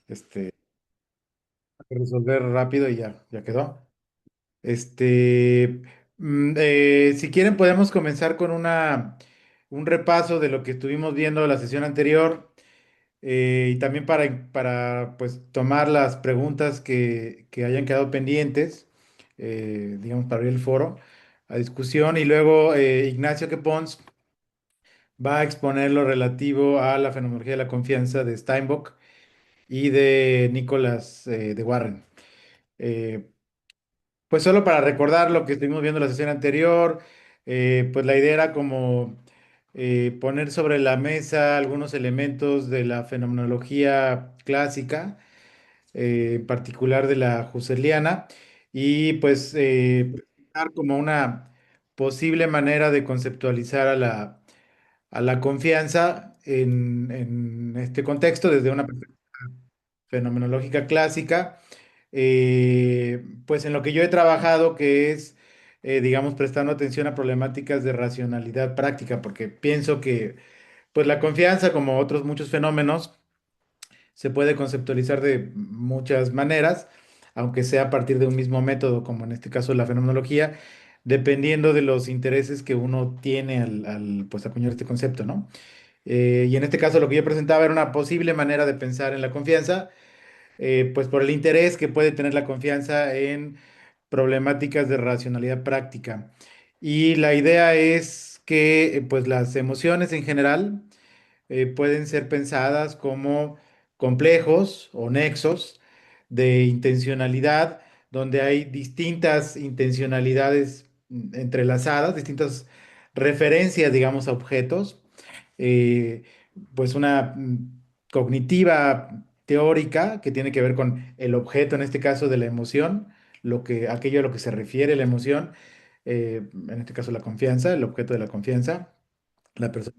este, resolver rápido y ya quedó. Este, si quieren podemos comenzar con un repaso de lo que estuvimos viendo la sesión anterior, y también para pues tomar las preguntas que hayan quedado pendientes, digamos, para abrir el foro a discusión, y luego Ignacio Quepons va a exponer lo relativo a la fenomenología de la confianza de Steinbock y de Nicholas de Warren. Eh, pues solo para recordar lo que estuvimos viendo la sesión anterior, pues la idea era como poner sobre la mesa algunos elementos de la fenomenología clásica, en particular de la husserliana, y pues presentar como una posible manera de conceptualizar a la confianza en este contexto desde una perspectiva fenomenológica clásica, pues en lo que yo he trabajado, que es, digamos, prestando atención a problemáticas de racionalidad práctica, porque pienso que, pues la confianza, como otros muchos fenómenos, se puede conceptualizar de muchas maneras, aunque sea a partir de un mismo método, como en este caso la fenomenología, dependiendo de los intereses que uno tiene pues, acuñar este concepto, ¿no? Y en este caso lo que yo presentaba era una posible manera de pensar en la confianza, pues por el interés que puede tener la confianza en problemáticas de racionalidad práctica. Y la idea es que pues las emociones en general pueden ser pensadas como complejos o nexos de intencionalidad, donde hay distintas intencionalidades entrelazadas, distintas referencias, digamos, a objetos, eh, pues una cognitiva teórica que tiene que ver con el objeto, en este caso de la emoción, aquello a lo que se refiere la emoción, en este caso la confianza, el objeto de la confianza, la persona.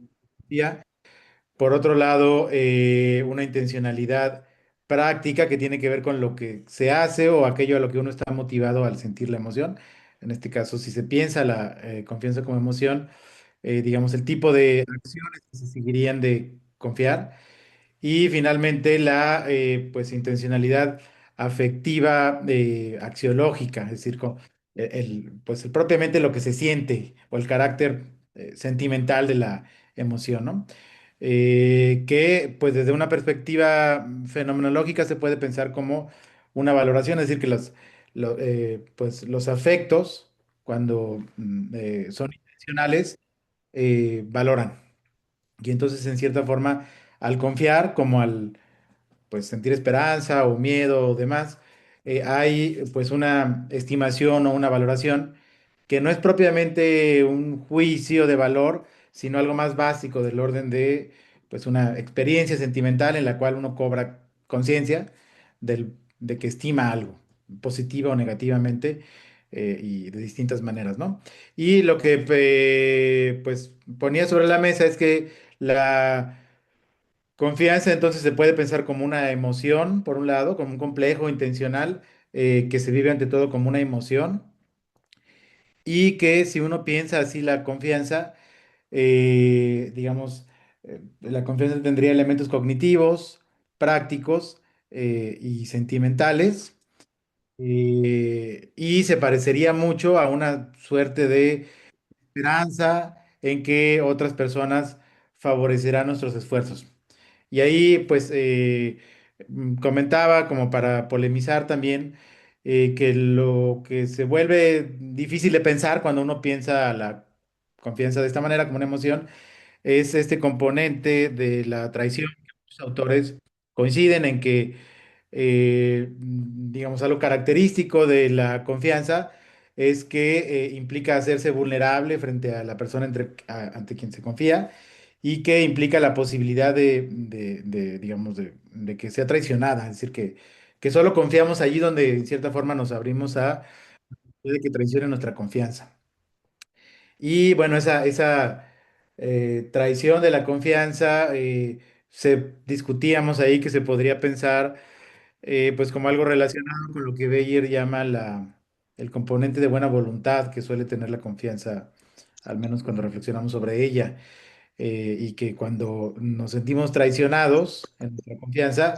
Por otro lado, una intencionalidad práctica que tiene que ver con lo que se hace o aquello a lo que uno está motivado al sentir la emoción. En este caso, si se piensa la confianza como emoción, digamos, el tipo de acciones que se seguirían de confiar. Y finalmente la pues intencionalidad afectiva axiológica, es decir, pues propiamente lo que se siente o el carácter sentimental de la emoción, ¿no? Que pues desde una perspectiva fenomenológica se puede pensar como una valoración, es decir, que pues los afectos, cuando son intencionales, valoran. Y entonces, en cierta forma, al confiar, como al pues sentir esperanza o miedo o demás, hay pues una estimación o una valoración que no es propiamente un juicio de valor, sino algo más básico del orden de pues una experiencia sentimental en la cual uno cobra conciencia de que estima algo, positiva o negativamente, y de distintas maneras, ¿no? Y lo que pues ponía sobre la mesa es que la confianza entonces se puede pensar como una emoción, por un lado, como un complejo intencional, que se vive ante todo como una emoción, y que si uno piensa así la confianza, digamos, la confianza tendría elementos cognitivos, prácticos, y sentimentales, y se parecería mucho a una suerte de esperanza en que otras personas favorecerán nuestros esfuerzos. Y ahí, pues, comentaba como para polemizar también, que lo que se vuelve difícil de pensar cuando uno piensa la confianza de esta manera como una emoción es este componente de la traición, que muchos autores coinciden en que, digamos, algo característico de la confianza es que implica hacerse vulnerable frente a la persona ante quien se confía, y que implica la posibilidad digamos, de que sea traicionada, es decir, que solo confiamos allí donde en cierta forma nos abrimos a de que traicione nuestra confianza. Y bueno, esa traición de la confianza, discutíamos ahí que se podría pensar pues como algo relacionado con lo que Beyer llama el componente de buena voluntad que suele tener la confianza, al menos cuando reflexionamos sobre ella, y que cuando nos sentimos traicionados en nuestra confianza,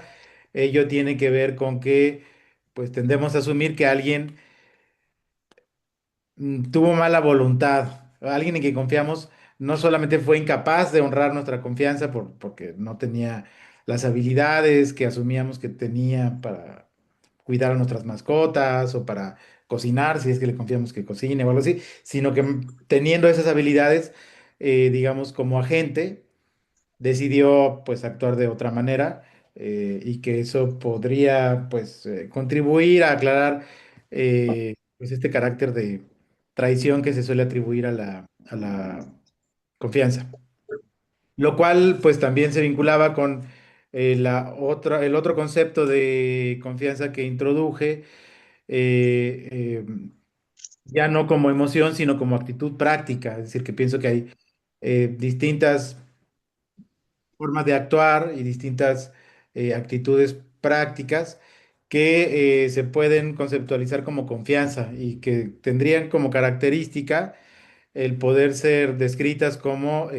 ello tiene que ver con que pues tendemos a asumir que alguien tuvo mala voluntad. Alguien en quien confiamos no solamente fue incapaz de honrar nuestra confianza porque no tenía las habilidades que asumíamos que tenía para cuidar a nuestras mascotas o para cocinar, si es que le confiamos que cocine o algo así, sino que teniendo esas habilidades, digamos, como agente, decidió pues actuar de otra manera, y que eso podría pues contribuir a aclarar pues este carácter de traición que se suele atribuir a la confianza. Lo cual pues también se vinculaba con el otro concepto de confianza que introduje, eh, eh, ya no como emoción, sino como actitud práctica. Es decir, que pienso que hay distintas formas de actuar y distintas actitudes prácticas que se pueden conceptualizar como confianza y que tendrían como característica el poder ser descritas como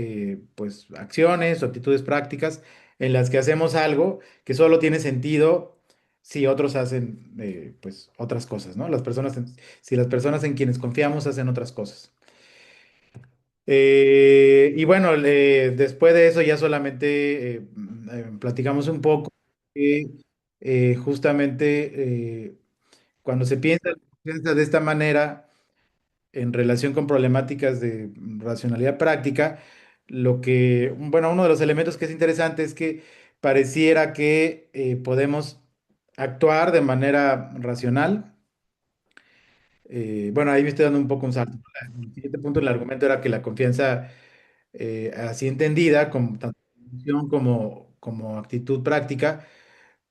pues acciones o actitudes prácticas en las que hacemos algo que solo tiene sentido si otros hacen pues otras cosas, ¿no? Si las personas en quienes confiamos hacen otras cosas. Y bueno, después de eso ya solamente platicamos un poco que justamente cuando se piensa de esta manera en relación con problemáticas de racionalidad práctica, bueno, uno de los elementos que es interesante es que pareciera que podemos actuar de manera racional. Bueno, ahí me estoy dando un poco un salto. El siguiente punto del argumento era que la confianza, así entendida, como tanto emoción como actitud práctica,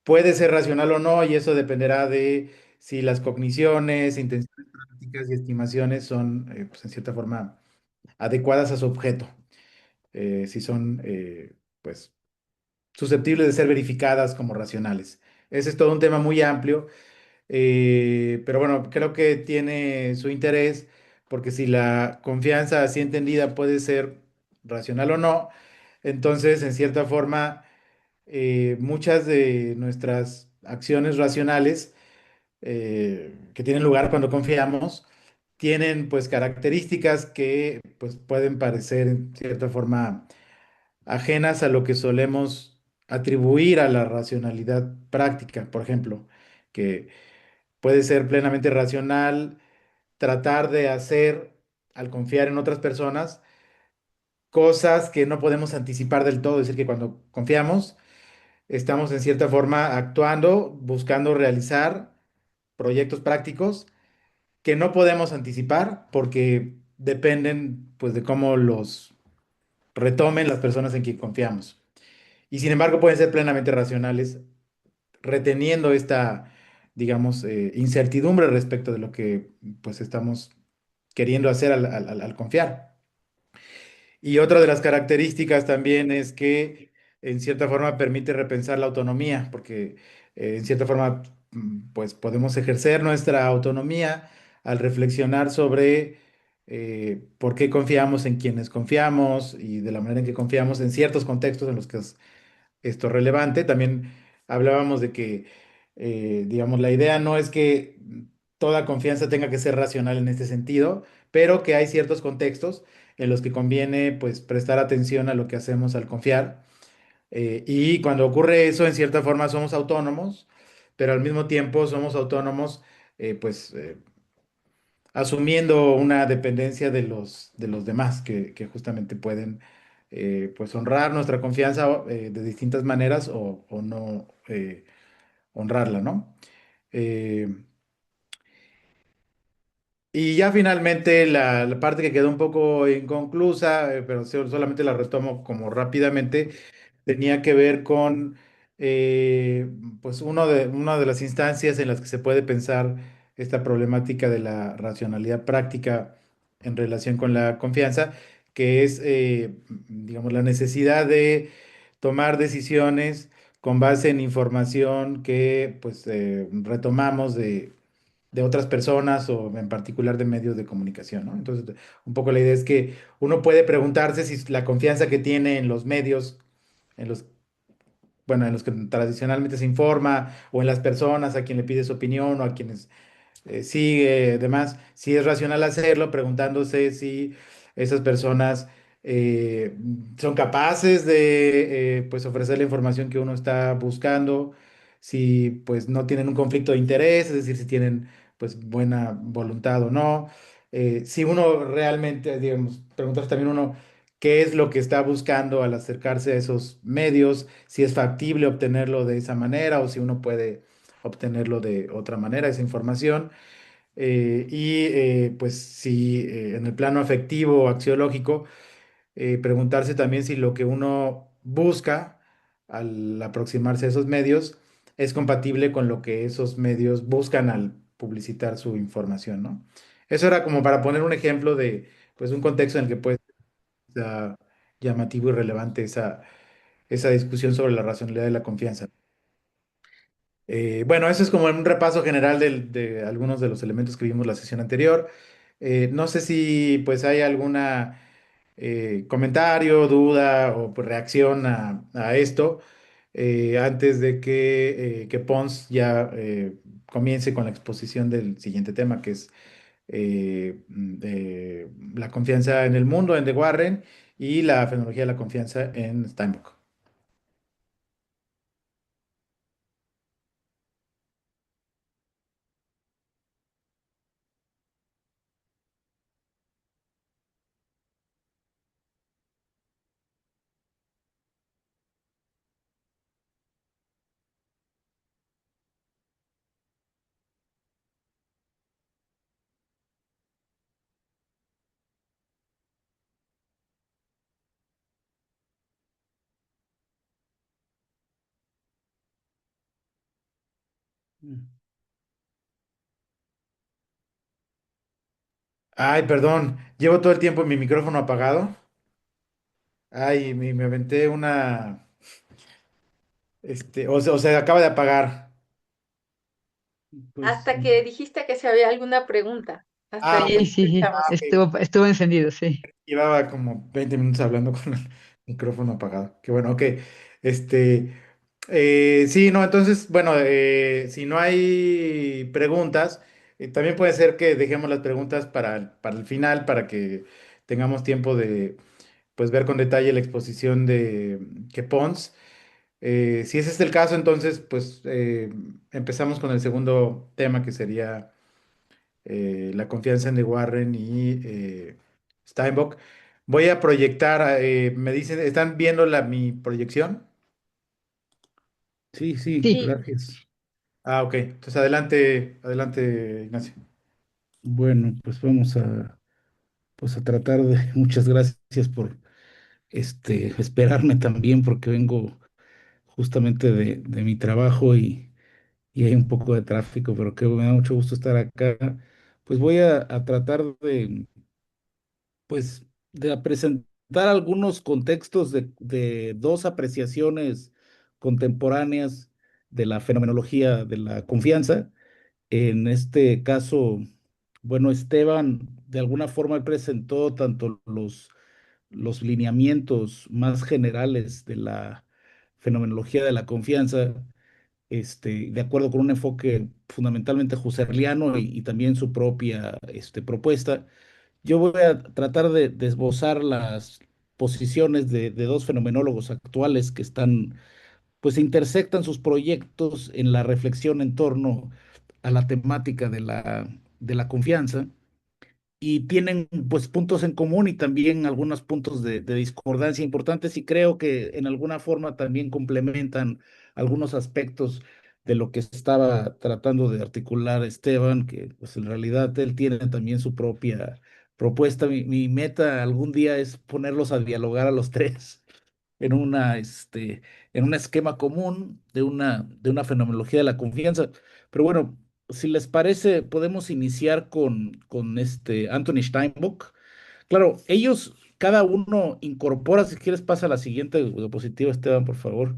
puede ser racional o no, y eso dependerá de si las cogniciones, intenciones prácticas y estimaciones son, pues, en cierta forma, adecuadas a su objeto, si son, pues, susceptibles de ser verificadas como racionales. Ese es todo un tema muy amplio, pero bueno, creo que tiene su interés porque si la confianza así entendida puede ser racional o no, entonces en cierta forma muchas de nuestras acciones racionales que tienen lugar cuando confiamos tienen pues características que pues pueden parecer en cierta forma ajenas a lo que solemos atribuir a la racionalidad práctica, por ejemplo, que puede ser plenamente racional tratar de hacer, al confiar en otras personas, cosas que no podemos anticipar del todo. Es decir, que cuando confiamos, estamos en cierta forma actuando, buscando realizar proyectos prácticos que no podemos anticipar porque dependen pues de cómo los retomen las personas en quien confiamos. Y sin embargo pueden ser plenamente racionales, reteniendo esta, digamos, incertidumbre respecto de lo que pues estamos queriendo hacer al confiar. Y otra de las características también es que en cierta forma permite repensar la autonomía, porque en cierta forma pues podemos ejercer nuestra autonomía al reflexionar sobre por qué confiamos en quienes confiamos y de la manera en que confiamos en ciertos contextos en los que esto relevante. También hablábamos de que, digamos, la idea no es que toda confianza tenga que ser racional en este sentido, pero que hay ciertos contextos en los que conviene, pues, prestar atención a lo que hacemos al confiar. Y cuando ocurre eso, en cierta forma somos autónomos, pero al mismo tiempo somos autónomos, pues, asumiendo una dependencia de los demás que justamente pueden pues honrar nuestra confianza de distintas maneras o no honrarla, ¿no? Eh, y ya finalmente la parte que quedó un poco inconclusa, pero solamente la retomo como rápidamente, tenía que ver con eh, pues una de las instancias en las que se puede pensar esta problemática de la racionalidad práctica en relación con la confianza, que es, digamos, la necesidad de tomar decisiones con base en información que pues retomamos de otras personas o en particular de medios de comunicación, ¿no? Entonces, un poco la idea es que uno puede preguntarse si la confianza que tiene en los medios en los bueno, en los que tradicionalmente se informa, o en las personas a quien le pide su opinión o a quienes sigue, demás, si es racional hacerlo, preguntándose si esas personas son capaces de pues ofrecer la información que uno está buscando, si pues no tienen un conflicto de interés, es decir, si tienen pues buena voluntad o no. Si uno realmente, digamos, preguntarse también uno qué es lo que está buscando al acercarse a esos medios, si es factible obtenerlo de esa manera o si uno puede obtenerlo de otra manera, esa información. Pues si en el plano afectivo o axiológico, preguntarse también si lo que uno busca al aproximarse a esos medios es compatible con lo que esos medios buscan al publicitar su información, ¿no? Eso era como para poner un ejemplo de pues un contexto en el que puede ser llamativo y relevante esa discusión sobre la racionalidad de la confianza. Bueno, eso es como un repaso general de algunos de los elementos que vimos la sesión anterior. No sé si pues hay alguna comentario, duda o pues, reacción a esto antes de que Pons ya comience con la exposición del siguiente tema, que es de la confianza en el mundo, en De Warren, y la fenomenología de la confianza en Steinbock. Mm. Ay, perdón, llevo todo el tiempo mi micrófono apagado. Ay, me aventé o sea, acaba de apagar. Pues Hasta que dijiste que si había alguna pregunta. Hasta Ah, ahí sí, sí, escuchamos. ok. estuvo encendido, sí. Llevaba como 20 minutos hablando con el micrófono apagado. Qué bueno, ok. Este, sí, no, entonces, bueno, si no hay preguntas, también puede ser que dejemos las preguntas para el final, para que tengamos tiempo de, pues, ver con detalle la exposición de que Pons. Si ese es el caso, entonces, pues, empezamos con el segundo tema, que sería la confianza en De Warren y Steinbock. Voy a proyectar, me dicen, ¿están viendo mi proyección? Sí, sí, Sí, sí, gracias. Ah, ok. Entonces adelante, adelante, Ignacio. Bueno, pues vamos pues a tratar de, muchas gracias por esperarme también, porque vengo justamente de mi trabajo y hay un poco de tráfico, pero que me da mucho gusto estar acá. Pues voy a tratar pues, de presentar algunos contextos de dos apreciaciones contemporáneas de la fenomenología de la confianza. En este caso, bueno, Esteban, de alguna forma, él presentó tanto los lineamientos más generales de la fenomenología de la confianza, de acuerdo con un enfoque fundamentalmente husserliano y también su propia propuesta. Yo voy a tratar de esbozar las posiciones de dos fenomenólogos actuales que están, pues intersectan sus proyectos en la reflexión en torno a la temática de la confianza y tienen pues puntos en común y también algunos puntos de discordancia importantes y creo que en alguna forma también complementan algunos aspectos de lo que estaba tratando de articular Esteban, que pues en realidad él tiene también su propia propuesta. Mi meta algún día es ponerlos a dialogar a los tres en en un esquema común de una fenomenología de la confianza. Pero bueno, si les parece, podemos iniciar con Anthony Steinbock. Claro, ellos, cada uno incorpora, si quieres, pasa a la siguiente diapositiva, Esteban, por favor.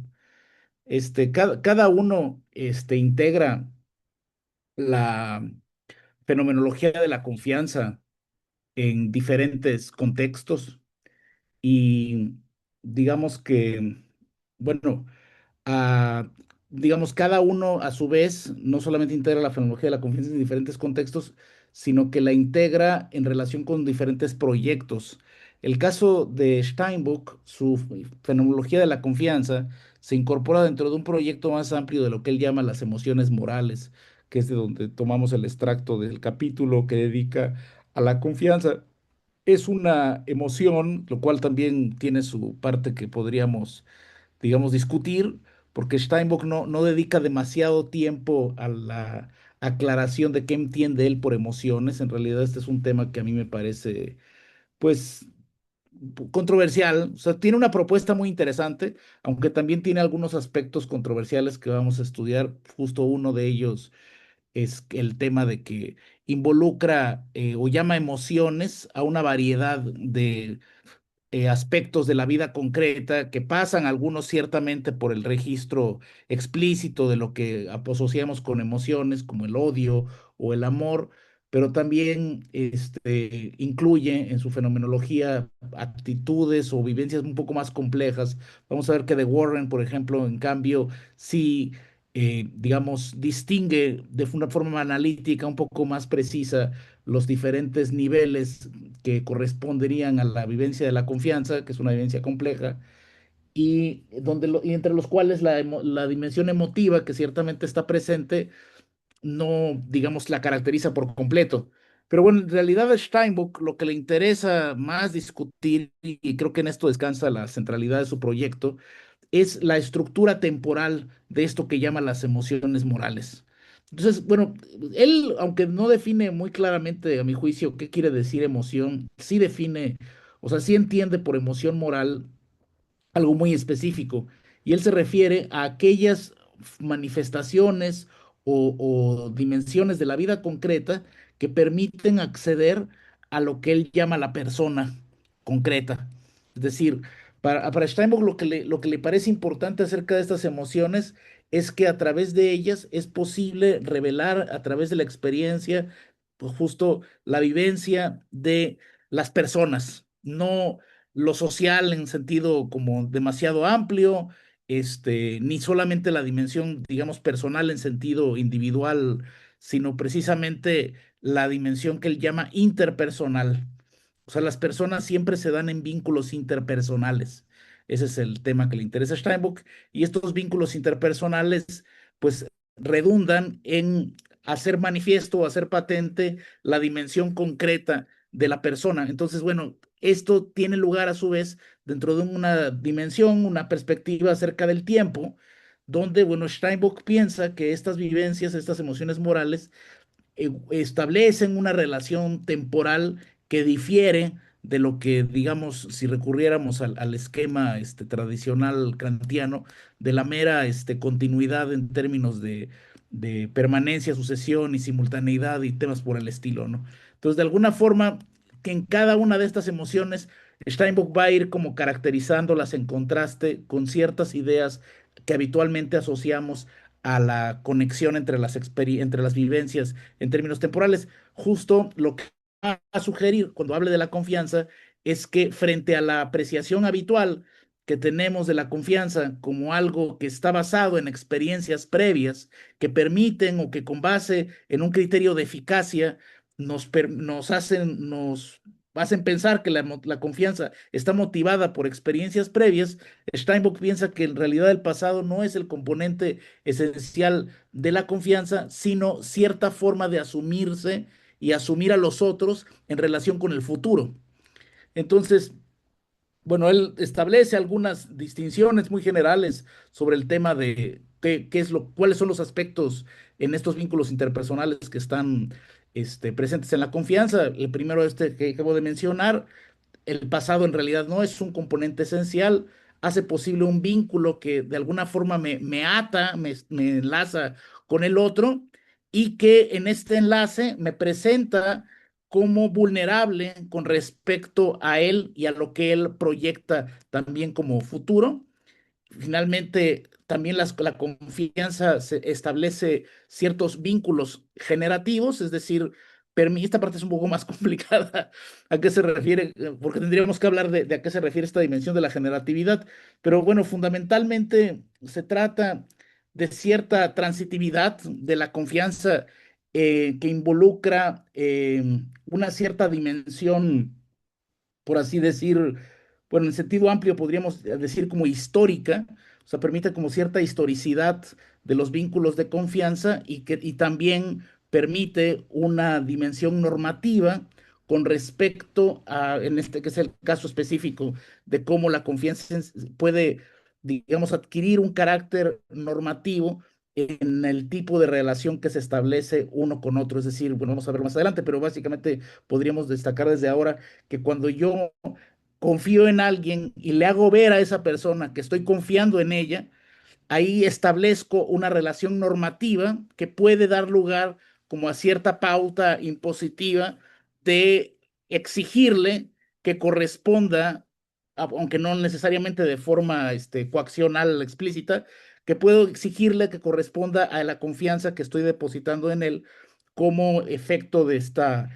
Cada uno integra la fenomenología de la confianza en diferentes contextos y digamos que, bueno, a, digamos, cada uno a su vez, no solamente integra la fenomenología de la confianza en diferentes contextos, sino que la integra en relación con diferentes proyectos. El caso de Steinbock, su fenomenología de la confianza, se incorpora dentro de un proyecto más amplio de lo que él llama las emociones morales, que es de donde tomamos el extracto del capítulo que dedica a la confianza. Es una emoción, lo cual también tiene su parte que podríamos, digamos, discutir, porque Steinbock no dedica demasiado tiempo a la aclaración de qué entiende él por emociones. En realidad, este es un tema que a mí me parece, pues, controversial. O sea, tiene una propuesta muy interesante, aunque también tiene algunos aspectos controversiales que vamos a estudiar. Justo uno de ellos es el tema de que involucra o llama emociones a una variedad de aspectos de la vida concreta que pasan algunos ciertamente por el registro explícito de lo que asociamos con emociones como el odio o el amor, pero también incluye en su fenomenología actitudes o vivencias un poco más complejas. Vamos a ver que de Warren, por ejemplo, en cambio, sí, digamos, distingue de una forma analítica un poco más precisa los diferentes niveles que corresponderían a la vivencia de la confianza, que es una vivencia compleja, y entre los cuales la dimensión emotiva, que ciertamente está presente, no, digamos, la caracteriza por completo. Pero bueno, en realidad a Steinbock lo que le interesa más discutir, y creo que en esto descansa la centralidad de su proyecto, es la estructura temporal de esto que llama las emociones morales. Entonces, bueno, él, aunque no define muy claramente, a mi juicio, qué quiere decir emoción, sí define, o sea, sí entiende por emoción moral algo muy específico. Y él se refiere a aquellas manifestaciones o dimensiones de la vida concreta que permiten acceder a lo que él llama la persona concreta. Es decir, para Steinbock lo que le parece importante acerca de estas emociones es que a través de ellas es posible revelar a través de la experiencia, pues justo la vivencia de las personas, no lo social en sentido como demasiado amplio, ni solamente la dimensión, digamos, personal en sentido individual, sino precisamente la dimensión que él llama interpersonal. O sea, las personas siempre se dan en vínculos interpersonales. Ese es el tema que le interesa a Steinbock. Y estos vínculos interpersonales, pues, redundan en hacer manifiesto o hacer patente la dimensión concreta de la persona. Entonces, bueno, esto tiene lugar a su vez dentro de una dimensión, una perspectiva acerca del tiempo, donde, bueno, Steinbock piensa que estas vivencias, estas emociones morales, establecen una relación temporal que difiere de lo que, digamos, si recurriéramos al esquema tradicional kantiano, de la mera continuidad en términos de permanencia, sucesión y simultaneidad y temas por el estilo, ¿no? Entonces, de alguna forma, que en cada una de estas emociones, Steinbock va a ir como caracterizándolas en contraste con ciertas ideas que habitualmente asociamos a la conexión entre entre las vivencias en términos temporales. Justo lo que va a sugerir cuando hable de la confianza es que frente a la apreciación habitual que tenemos de la confianza como algo que está basado en experiencias previas que permiten o que con base en un criterio de eficacia nos hacen pensar que la confianza está motivada por experiencias previas. Steinbock piensa que en realidad el pasado no es el componente esencial de la confianza, sino cierta forma de asumirse y asumir a los otros en relación con el futuro. Entonces, bueno, él establece algunas distinciones muy generales sobre el tema de cuáles son los aspectos en estos vínculos interpersonales que están presentes en la confianza. El primero, que acabo de mencionar, el pasado en realidad no es un componente esencial, hace posible un vínculo que de alguna forma me ata, me enlaza con el otro y que en este enlace me presenta como vulnerable con respecto a él y a lo que él proyecta también como futuro. Finalmente, también la confianza se establece ciertos vínculos generativos, es decir, esta parte es un poco más complicada. ¿A qué se refiere? Porque tendríamos que hablar de a qué se refiere esta dimensión de la generatividad. Pero bueno, fundamentalmente se trata de cierta transitividad de la confianza que involucra una cierta dimensión, por así decir, bueno, en sentido amplio podríamos decir como histórica, o sea, permite como cierta historicidad de los vínculos de confianza y también permite una dimensión normativa con respecto a, en este que es el caso específico, de cómo la confianza puede, digamos, adquirir un carácter normativo en el tipo de relación que se establece uno con otro. Es decir, bueno, vamos a ver más adelante, pero básicamente podríamos destacar desde ahora que cuando yo confío en alguien y le hago ver a esa persona que estoy confiando en ella, ahí establezco una relación normativa que puede dar lugar como a cierta pauta impositiva de exigirle que corresponda, aunque no necesariamente de forma coaccional explícita, que puedo exigirle que corresponda a la confianza que estoy depositando en él como efecto de esta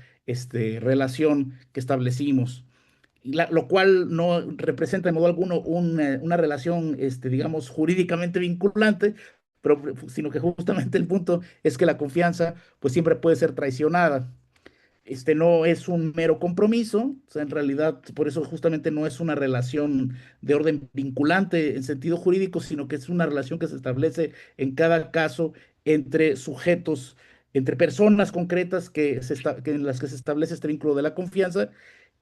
relación que establecimos, lo cual no representa de modo alguno una relación, digamos, jurídicamente vinculante, pero sino que justamente el punto es que la confianza, pues siempre puede ser traicionada. No es un mero compromiso, o sea, en realidad, por eso justamente no es una relación de orden vinculante en sentido jurídico, sino que es una relación que se establece en cada caso entre sujetos, entre personas concretas que en las que se establece este vínculo de la confianza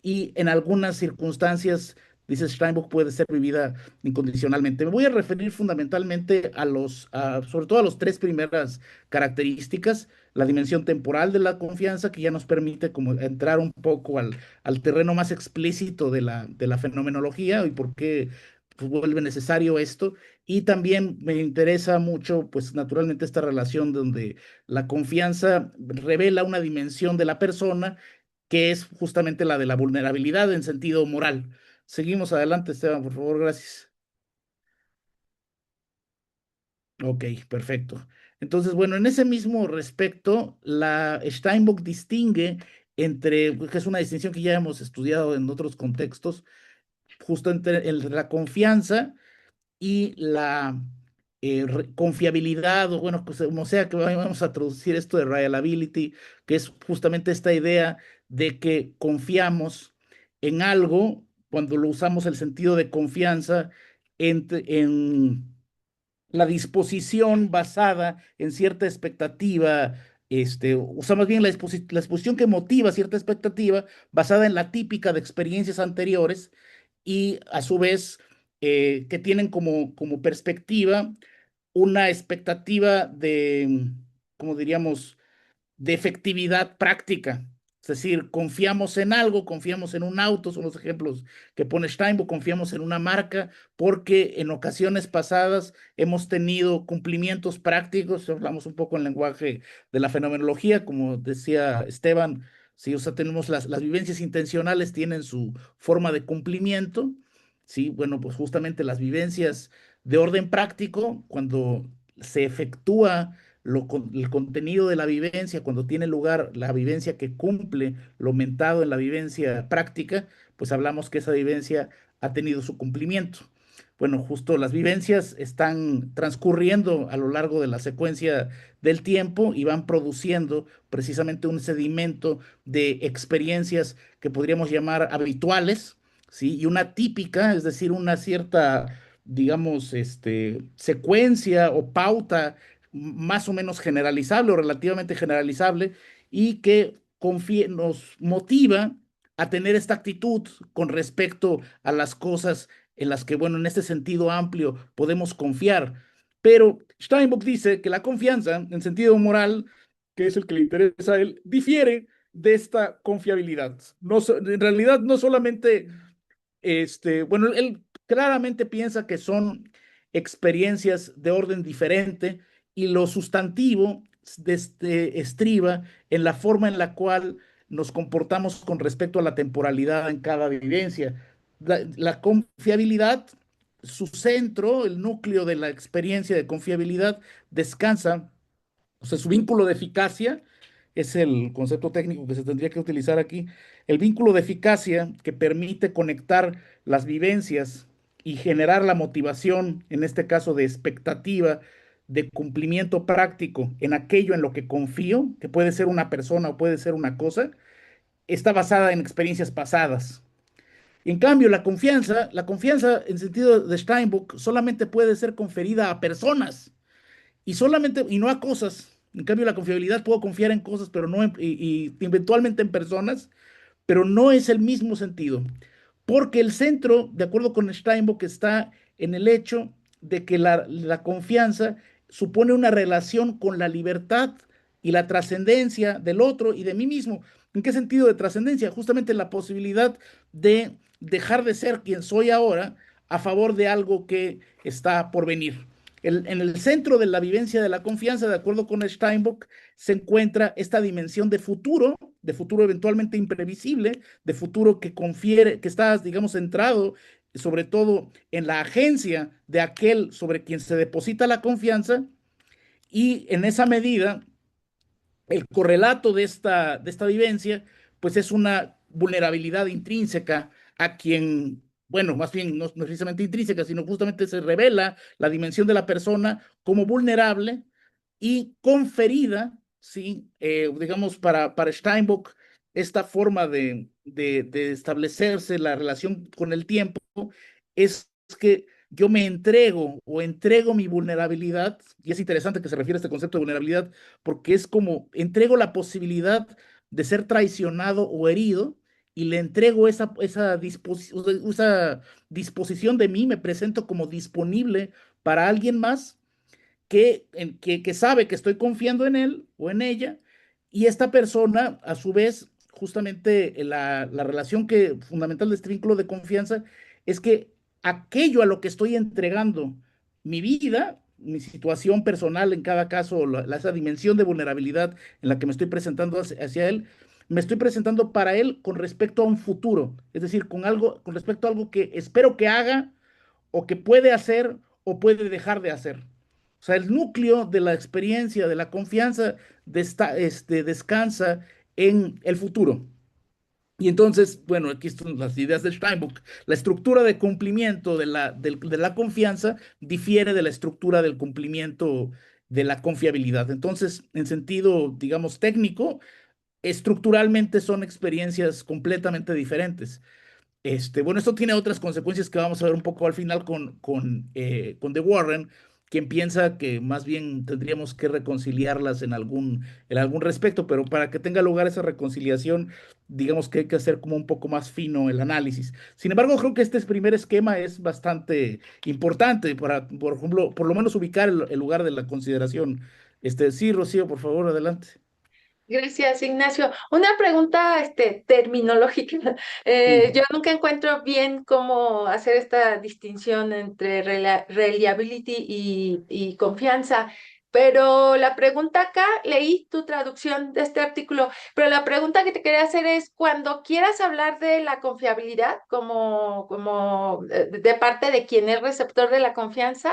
y en algunas circunstancias, dice Steinbock, puede ser vivida incondicionalmente. Me voy a referir fundamentalmente sobre todo a las tres primeras características: la dimensión temporal de la confianza, que ya nos permite como entrar un poco al terreno más explícito de la fenomenología y por qué pues, vuelve necesario esto. Y también me interesa mucho, pues naturalmente, esta relación donde la confianza revela una dimensión de la persona que es justamente la de la vulnerabilidad en sentido moral. Seguimos adelante, Esteban, por favor, gracias. Ok, perfecto. Entonces, bueno, en ese mismo respecto, la Steinbock distingue entre, que es una distinción que ya hemos estudiado en otros contextos, justo entre la confianza y la confiabilidad, o bueno, pues, como sea que vamos a traducir esto de reliability, que es justamente esta idea de que confiamos en algo cuando lo usamos el sentido de confianza en la disposición basada en cierta expectativa, o sea, más bien la exposición que motiva cierta expectativa basada en la típica de experiencias anteriores y a su vez que tienen como perspectiva una expectativa de, como diríamos, de efectividad práctica. Es decir, confiamos en algo, confiamos en un auto, son los ejemplos que pone Steinbock, confiamos en una marca porque en ocasiones pasadas hemos tenido cumplimientos prácticos, hablamos un poco en lenguaje de la fenomenología, como decía Esteban, sí, o sea, tenemos las vivencias intencionales, tienen su forma de cumplimiento, sí, bueno, pues justamente las vivencias de orden práctico, cuando se efectúa el contenido de la vivencia, cuando tiene lugar la vivencia que cumple lo mentado en la vivencia práctica, pues hablamos que esa vivencia ha tenido su cumplimiento. Bueno, justo las vivencias están transcurriendo a lo largo de la secuencia del tiempo y van produciendo precisamente un sedimento de experiencias que podríamos llamar habituales, ¿sí? Y una típica, es decir, una cierta, digamos, secuencia o pauta más o menos generalizable o relativamente generalizable y que nos motiva a tener esta actitud con respecto a las cosas en las que, bueno, en este sentido amplio podemos confiar. Pero Steinbock dice que la confianza, en sentido moral, que es el que le interesa a él, difiere de esta confiabilidad. No, en realidad, no solamente bueno, él claramente piensa que son experiencias de orden diferente y lo sustantivo estriba en la forma en la cual nos comportamos con respecto a la temporalidad en cada vivencia. La confiabilidad, su centro, el núcleo de la experiencia de confiabilidad, descansa, o sea, su vínculo de eficacia es el concepto técnico que se tendría que utilizar aquí. El vínculo de eficacia que permite conectar las vivencias y generar la motivación, en este caso de expectativa, de cumplimiento práctico en aquello en lo que confío, que puede ser una persona o puede ser una cosa, está basada en experiencias pasadas. En cambio, la confianza en sentido de Steinbock solamente puede ser conferida a personas y solamente y no a cosas. En cambio, la confiabilidad puedo confiar en cosas, pero no y eventualmente en personas, pero no es el mismo sentido, porque el centro, de acuerdo con Steinbock, está en el hecho de que la confianza supone una relación con la libertad y la trascendencia del otro y de mí mismo. ¿En qué sentido de trascendencia? Justamente la posibilidad de dejar de ser quien soy ahora a favor de algo que está por venir. En el centro de la vivencia de la confianza, de acuerdo con Steinbock, se encuentra esta dimensión de futuro eventualmente imprevisible, de futuro que confiere, que está, digamos, centrado sobre todo en la agencia de aquel sobre quien se deposita la confianza, y en esa medida el correlato de esta vivencia, pues es una vulnerabilidad intrínseca a quien, bueno, más bien no, no precisamente intrínseca, sino justamente se revela la dimensión de la persona como vulnerable y conferida, ¿sí? Digamos, para Steinbock, esta forma de establecerse la relación con el tiempo es que yo me entrego o entrego mi vulnerabilidad, y es interesante que se refiere a este concepto de vulnerabilidad, porque es como entrego la posibilidad de ser traicionado o herido y le entrego esa disposición de mí, me presento como disponible para alguien más que sabe que estoy confiando en él o en ella, y esta persona, a su vez, justamente la relación fundamental de este vínculo de confianza es que aquello a lo que estoy entregando mi vida, mi situación personal en cada caso, esa dimensión de vulnerabilidad en la que me estoy presentando hacia él, me estoy presentando para él con respecto a un futuro, es decir, con respecto a algo que espero que haga o que puede hacer o puede dejar de hacer. O sea, el núcleo de la experiencia, de la confianza, descansa en el futuro. Y entonces, bueno, aquí están las ideas de Steinbock. La estructura de cumplimiento de la confianza difiere de la estructura del cumplimiento de la confiabilidad. Entonces, en sentido, digamos, técnico, estructuralmente son experiencias completamente diferentes. Bueno, esto tiene otras consecuencias que vamos a ver un poco al final con The Warren, quien piensa que más bien tendríamos que reconciliarlas en algún respecto, pero para que tenga lugar esa reconciliación, digamos que hay que hacer como un poco más fino el análisis. Sin embargo, creo que este primer esquema es bastante importante para, por ejemplo, por lo menos ubicar el lugar de la consideración. Sí, Rocío, por favor, adelante. Gracias, Ignacio. Una pregunta, terminológica. Sí. Yo nunca encuentro bien cómo hacer esta distinción entre reliability y confianza, pero la pregunta acá, leí tu traducción de este artículo, pero la pregunta que te quería hacer es, cuando quieras hablar de la confiabilidad de parte de quien es receptor de la confianza,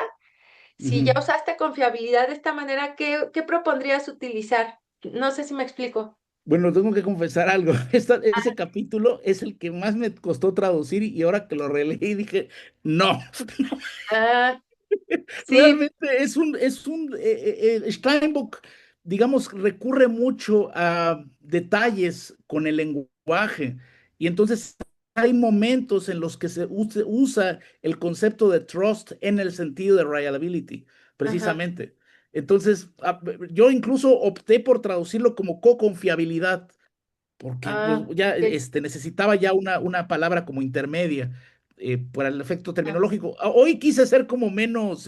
si ya Ujú. usaste confiabilidad de esta manera, ¿qué propondrías utilizar? No sé si me explico. Bueno, tengo que confesar algo. Ese capítulo es el que más me costó traducir y ahora que lo releí dije, no, Ah, sí, realmente Steinbock, digamos, recurre mucho a detalles con el lenguaje y entonces hay momentos en los que usa el concepto de trust en el sentido de reliability, ajá. precisamente. Entonces, yo incluso opté por traducirlo como co-confiabilidad porque pues, Ah, ya ok. necesitaba ya una palabra como intermedia para el efecto Ah, terminológico. Hoy quise ser como menos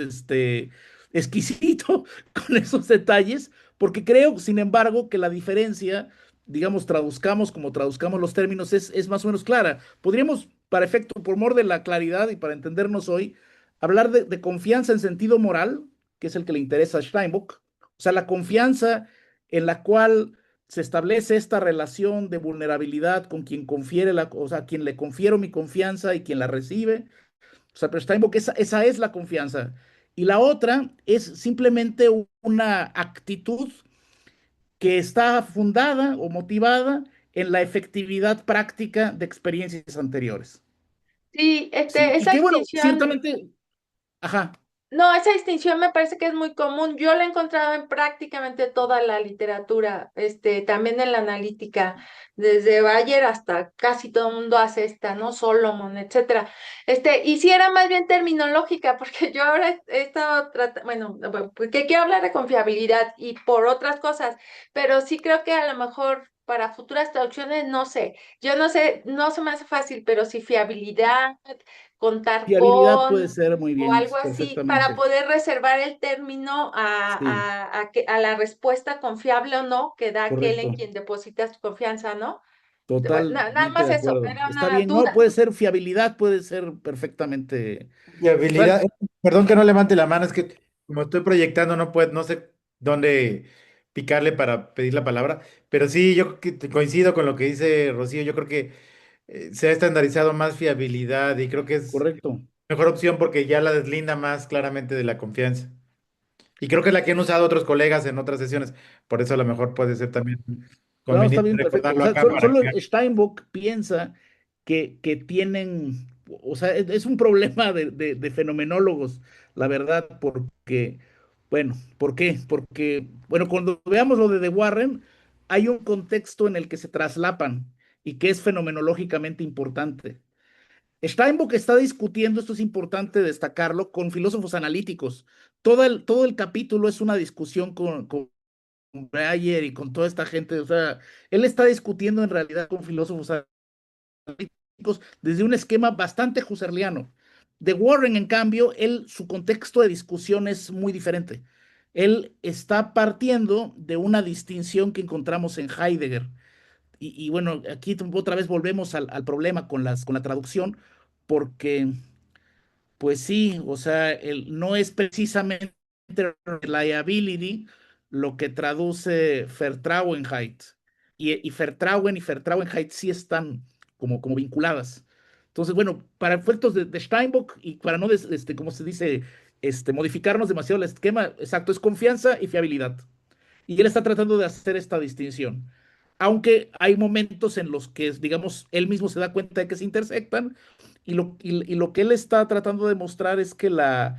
exquisito con esos detalles, porque creo, sin embargo, que la diferencia, digamos, traduzcamos como traduzcamos los términos, es más o menos clara. Podríamos, para efecto, por mor de la claridad y para entendernos hoy, hablar de confianza en sentido moral, que es el que le interesa a Steinbock, o sea, la confianza en la cual se establece esta relación de vulnerabilidad con quien o sea, quien le confiero mi confianza y quien la recibe. O sea, pero Steinbock, esa es la confianza. Y la otra es simplemente una actitud que está fundada o motivada en la efectividad práctica de experiencias anteriores. Sí, Sí, y esa que bueno, distinción. ciertamente, ajá, No, esa distinción me parece que es muy común. Yo la he encontrado en prácticamente toda la literatura, también en la analítica, desde Bayer hasta casi todo el mundo hace esta, ¿no? Solomon, etcétera. Y sí era más bien terminológica, porque yo ahora he estado tratando, bueno, porque quiero hablar de confiabilidad y por otras cosas, pero sí creo que a lo mejor para futuras traducciones, no sé, yo no sé, no se me hace fácil, pero sí fiabilidad, contar fiabilidad puede con ser muy o bien, algo así, para perfectamente. poder reservar el término Sí, a la respuesta confiable o no que da aquel en correcto. quien depositas tu confianza, ¿no? Nada Totalmente más de eso, acuerdo. era Está una bien, no, duda. puede ser fiabilidad, puede ser perfectamente. Y habilidad, Bueno, perdón que no levante la mano, es que como estoy proyectando no puedo, no sé dónde picarle para pedir la palabra, pero sí, yo coincido con lo que dice Rocío, yo creo que se ha estandarizado más fiabilidad y creo que es correcto. mejor opción porque ya la deslinda más claramente de la confianza. Y creo que es la que han usado otros colegas en otras sesiones, por eso a lo mejor puede ser también No, está conveniente bien, perfecto. O recordarlo sea, acá para solo que... Steinbock piensa que tienen, o sea, es un problema de fenomenólogos, la verdad, porque, bueno, ¿por qué? Porque, bueno, cuando veamos lo de Warren, hay un contexto en el que se traslapan y que es fenomenológicamente importante. Steinbock está discutiendo, esto es importante destacarlo, con filósofos analíticos. Todo el capítulo es una discusión con Breyer y con toda esta gente. O sea, él está discutiendo en realidad con filósofos analíticos desde un esquema bastante husserliano. De Warren, en cambio, su contexto de discusión es muy diferente. Él está partiendo de una distinción que encontramos en Heidegger. Y bueno, aquí otra vez volvemos al problema con la traducción, porque pues sí, o sea, no es precisamente reliability lo que traduce Vertrauenheit. Y Vertrauen y Vertrauenheit sí están como vinculadas. Entonces, bueno, para efectos de Steinbock y para no, como se dice, modificarnos demasiado el esquema, exacto, es confianza y fiabilidad. Y él está tratando de hacer esta distinción. Aunque hay momentos en los que, digamos, él mismo se da cuenta de que se intersectan y lo que él está tratando de mostrar es que la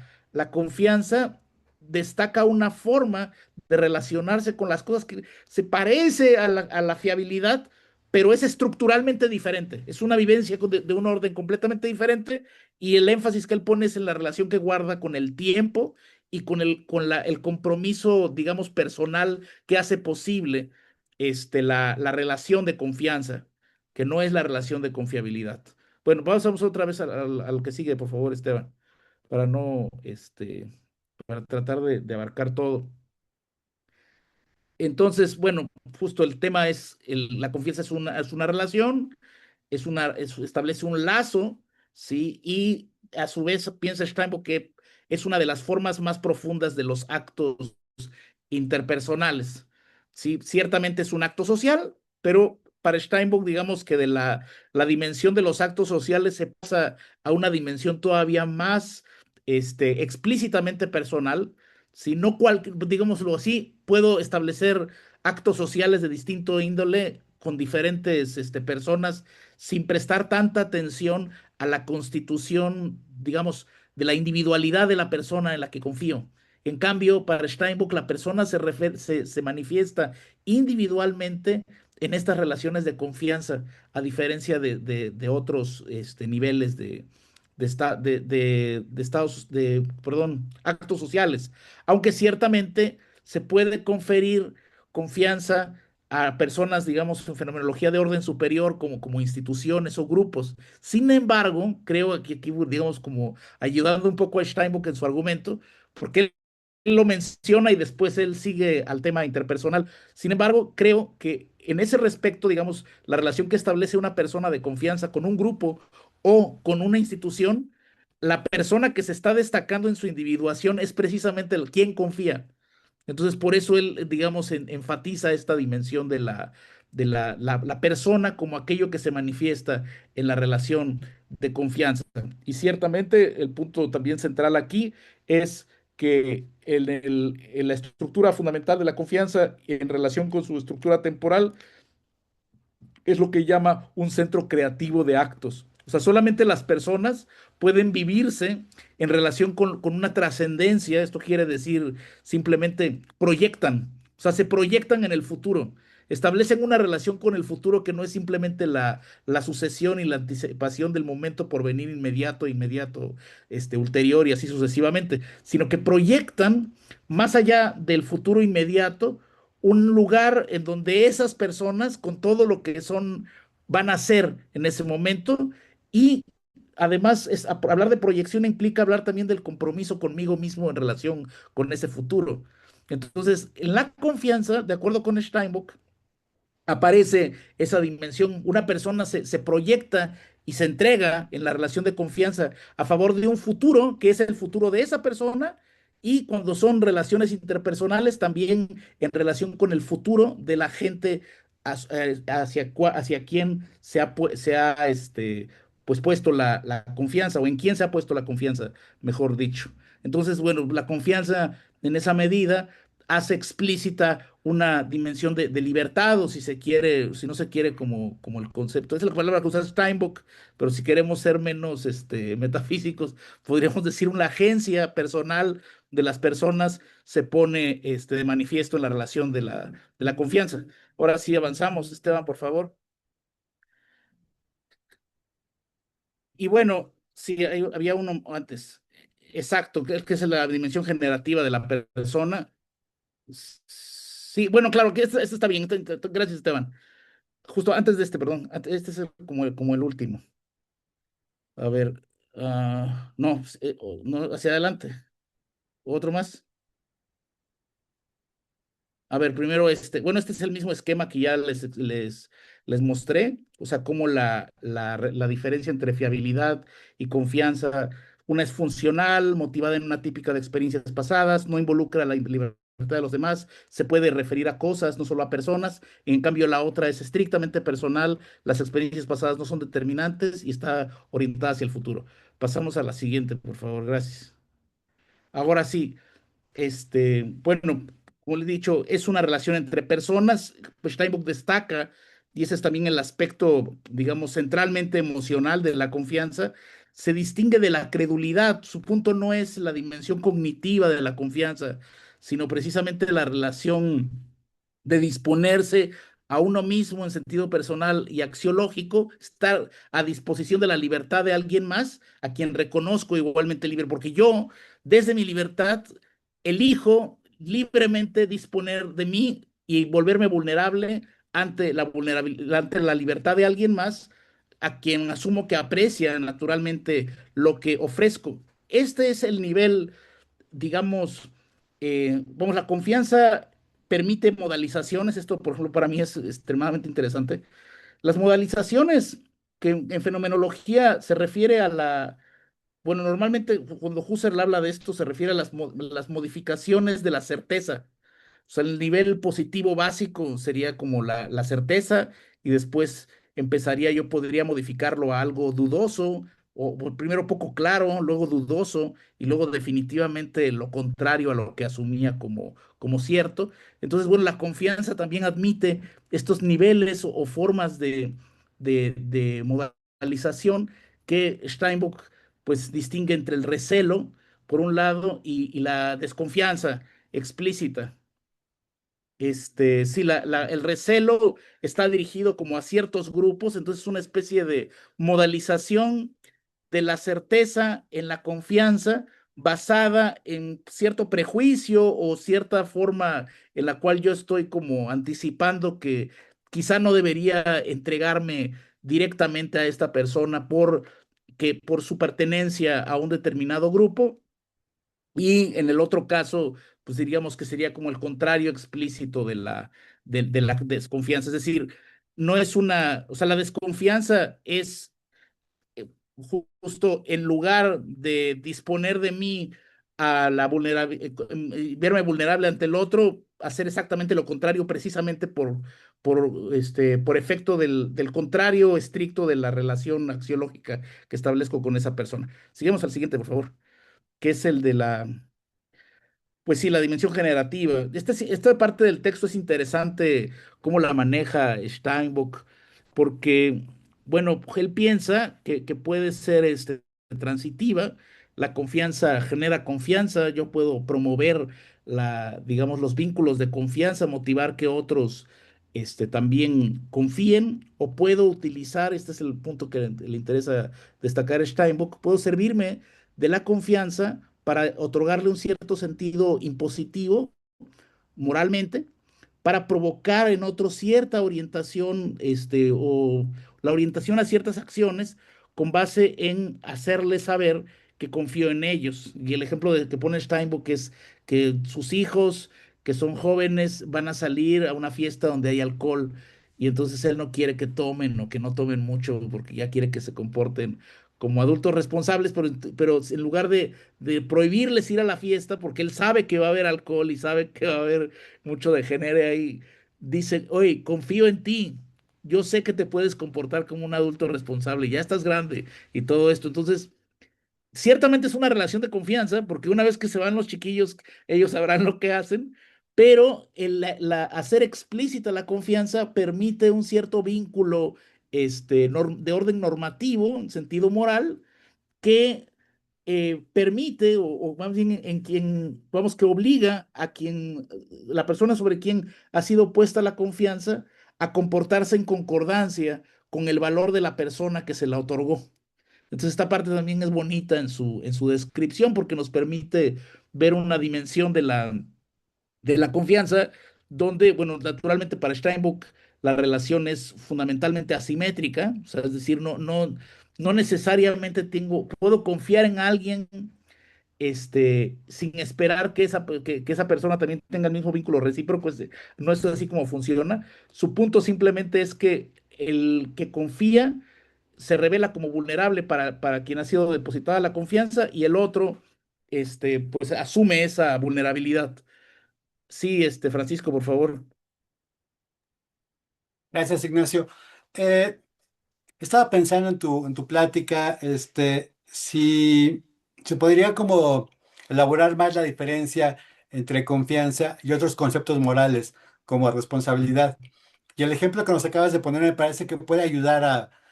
confianza destaca una forma de relacionarse con las cosas que se parece a la fiabilidad, pero es estructuralmente diferente. Es una vivencia de un orden completamente diferente y el énfasis que él pone es en la relación que guarda con el tiempo y el compromiso, digamos, personal que hace posible la relación de confianza, que no es la relación de confiabilidad. Bueno, vamos otra vez al que sigue, por favor, Esteban, para no, para tratar de abarcar todo. Entonces, bueno, justo el tema es, la confianza es una relación, establece un lazo, ¿sí? Y a su vez piensa Steinbock que es una de las formas más profundas de los actos interpersonales, ¿sí? Ciertamente es un acto social, pero para Steinbock, digamos que la dimensión de los actos sociales se pasa a una dimensión todavía más explícitamente personal, si no digámoslo así, puedo establecer actos sociales de distinto índole con diferentes personas sin prestar tanta atención a la constitución, digamos, de la individualidad de la persona en la que confío. En cambio, para Steinbock, la persona se manifiesta individualmente en estas relaciones de confianza, a diferencia de otros niveles de estados, perdón, actos sociales. Aunque ciertamente se puede conferir confianza a personas, digamos, en fenomenología de orden superior, como instituciones o grupos. Sin embargo, creo que aquí, digamos, como ayudando un poco a Steinbock en su argumento, porque él lo menciona y después él sigue al tema interpersonal. Sin embargo, creo que en ese respecto, digamos, la relación que establece una persona de confianza con un grupo o con una institución, la persona que se está destacando en su individuación es precisamente el quien confía. Entonces, por eso él, digamos, enfatiza esta dimensión la persona como aquello que se manifiesta en la relación de confianza. Y ciertamente el punto también central aquí es que en la estructura fundamental de la confianza en relación con su estructura temporal es lo que llama un centro creativo de actos. O sea, solamente las personas pueden vivirse en relación con una trascendencia. Esto quiere decir simplemente proyectan, o sea, se proyectan en el futuro. Establecen una relación con el futuro que no es simplemente la sucesión y la anticipación del momento por venir inmediato, inmediato, ulterior y así sucesivamente, sino que proyectan más allá del futuro inmediato un lugar en donde esas personas, con todo lo que son, van a ser en ese momento, y además hablar de proyección implica hablar también del compromiso conmigo mismo en relación con ese futuro. Entonces, en la confianza, de acuerdo con Steinbock, aparece esa dimensión. Una persona se proyecta y se entrega en la relación de confianza a favor de un futuro que es el futuro de esa persona, y cuando son relaciones interpersonales también en relación con el futuro de la gente hacia quien pues puesto la confianza, o en quién se ha puesto la confianza, mejor dicho. Entonces, bueno, la confianza en esa medida hace explícita una dimensión de libertad, o si se quiere, si no se quiere como el concepto, esa es la palabra que usa Steinbock, pero si queremos ser menos metafísicos, podríamos decir una agencia personal de las personas se pone de manifiesto en la relación de la confianza. Ahora sí avanzamos, Esteban, por favor. Y bueno, sí, había uno antes. Exacto, que es la dimensión generativa de la persona. Sí, bueno, claro, que este está bien. Gracias, Esteban. Justo antes de perdón, este es como el último. A ver, no, no, hacia adelante. Otro más. A ver, primero bueno, este es el mismo esquema que ya les mostré, o sea, cómo la diferencia entre fiabilidad y confianza, una es funcional, motivada en una típica de experiencias pasadas, no involucra la libertad de los demás, se puede referir a cosas, no solo a personas. En cambio la otra es estrictamente personal, las experiencias pasadas no son determinantes y está orientada hacia el futuro. Pasamos a la siguiente, por favor, gracias. Ahora sí. Bueno, como le he dicho, es una relación entre personas. Pues Steinbock destaca, y ese es también el aspecto, digamos, centralmente emocional de la confianza, se distingue de la credulidad. Su punto no es la dimensión cognitiva de la confianza, sino precisamente la relación de disponerse a uno mismo en sentido personal y axiológico, estar a disposición de la libertad de alguien más, a quien reconozco igualmente libre, porque yo, desde mi libertad, elijo libremente disponer de mí y volverme vulnerable ante la libertad de alguien más, a quien asumo que aprecia naturalmente lo que ofrezco. Este es el nivel, digamos, vamos, la confianza permite modalizaciones. Esto, por ejemplo, para mí es extremadamente interesante. Las modalizaciones, que en fenomenología se refiere a bueno, normalmente cuando Husserl habla de esto se refiere a las modificaciones de la certeza. O sea, el nivel positivo básico sería como la certeza, y después yo podría modificarlo a algo dudoso, o primero poco claro, luego dudoso, y luego definitivamente lo contrario a lo que asumía como cierto. Entonces, bueno, la confianza también admite estos niveles o formas de modalización que Steinbock pues distingue entre el recelo, por un lado, y la desconfianza explícita. Sí, el recelo está dirigido como a ciertos grupos, entonces es una especie de modalización de la certeza en la confianza basada en cierto prejuicio o cierta forma en la cual yo estoy como anticipando que quizá no debería entregarme directamente a esta persona por su pertenencia a un determinado grupo. Y en el otro caso, pues diríamos que sería como el contrario explícito de la desconfianza. Es decir, no es o sea, la desconfianza es justo en lugar de disponer de mí a la vulnerabilidad, verme vulnerable ante el otro, hacer exactamente lo contrario, precisamente por efecto del contrario estricto de la relación axiológica que establezco con esa persona. Sigamos al siguiente, por favor, que es el de Pues sí, la dimensión generativa. Esta parte del texto es interesante, cómo la maneja Steinbock, porque, bueno, él piensa que puede ser transitiva, la confianza genera confianza, yo puedo promover digamos, los vínculos de confianza, motivar que otros también confíen, o puedo utilizar, este es el punto que le interesa destacar a Steinbock, puedo servirme de la confianza para otorgarle un cierto sentido impositivo moralmente, para provocar en otros cierta orientación, o la orientación a ciertas acciones con base en hacerles saber que confío en ellos. Y el ejemplo que pone Steinbock es que sus hijos, que son jóvenes, van a salir a una fiesta donde hay alcohol. Y entonces él no quiere que tomen o que no tomen mucho porque ya quiere que se comporten como adultos responsables, pero en lugar de prohibirles ir a la fiesta porque él sabe que va a haber alcohol y sabe que va a haber mucho degenere ahí, dice, oye, confío en ti, yo sé que te puedes comportar como un adulto responsable, ya estás grande y todo esto. Entonces, ciertamente es una relación de confianza, porque una vez que se van los chiquillos, ellos sabrán lo que hacen, pero hacer explícita la confianza permite un cierto vínculo de orden normativo, en sentido moral, que permite, o más bien en quien, vamos, que obliga a quien, la persona sobre quien ha sido puesta la confianza, a comportarse en concordancia con el valor de la persona que se la otorgó. Entonces, esta parte también es bonita en su descripción porque nos permite ver una dimensión de la confianza donde, bueno, naturalmente para Steinbock la relación es fundamentalmente asimétrica, o sea, es decir, no necesariamente puedo confiar en alguien sin esperar que esa persona también tenga el mismo vínculo recíproco. No es así como funciona. Su punto simplemente es que el que confía se revela como vulnerable para quien ha sido depositada la confianza, y el otro, pues asume esa vulnerabilidad. Sí, Francisco, por favor. Gracias, Ignacio. Eh, Estaba pensando en tu plática, si se podría como elaborar más la diferencia entre confianza y otros conceptos morales, como responsabilidad. Y el ejemplo que nos acabas de poner me parece que puede ayudar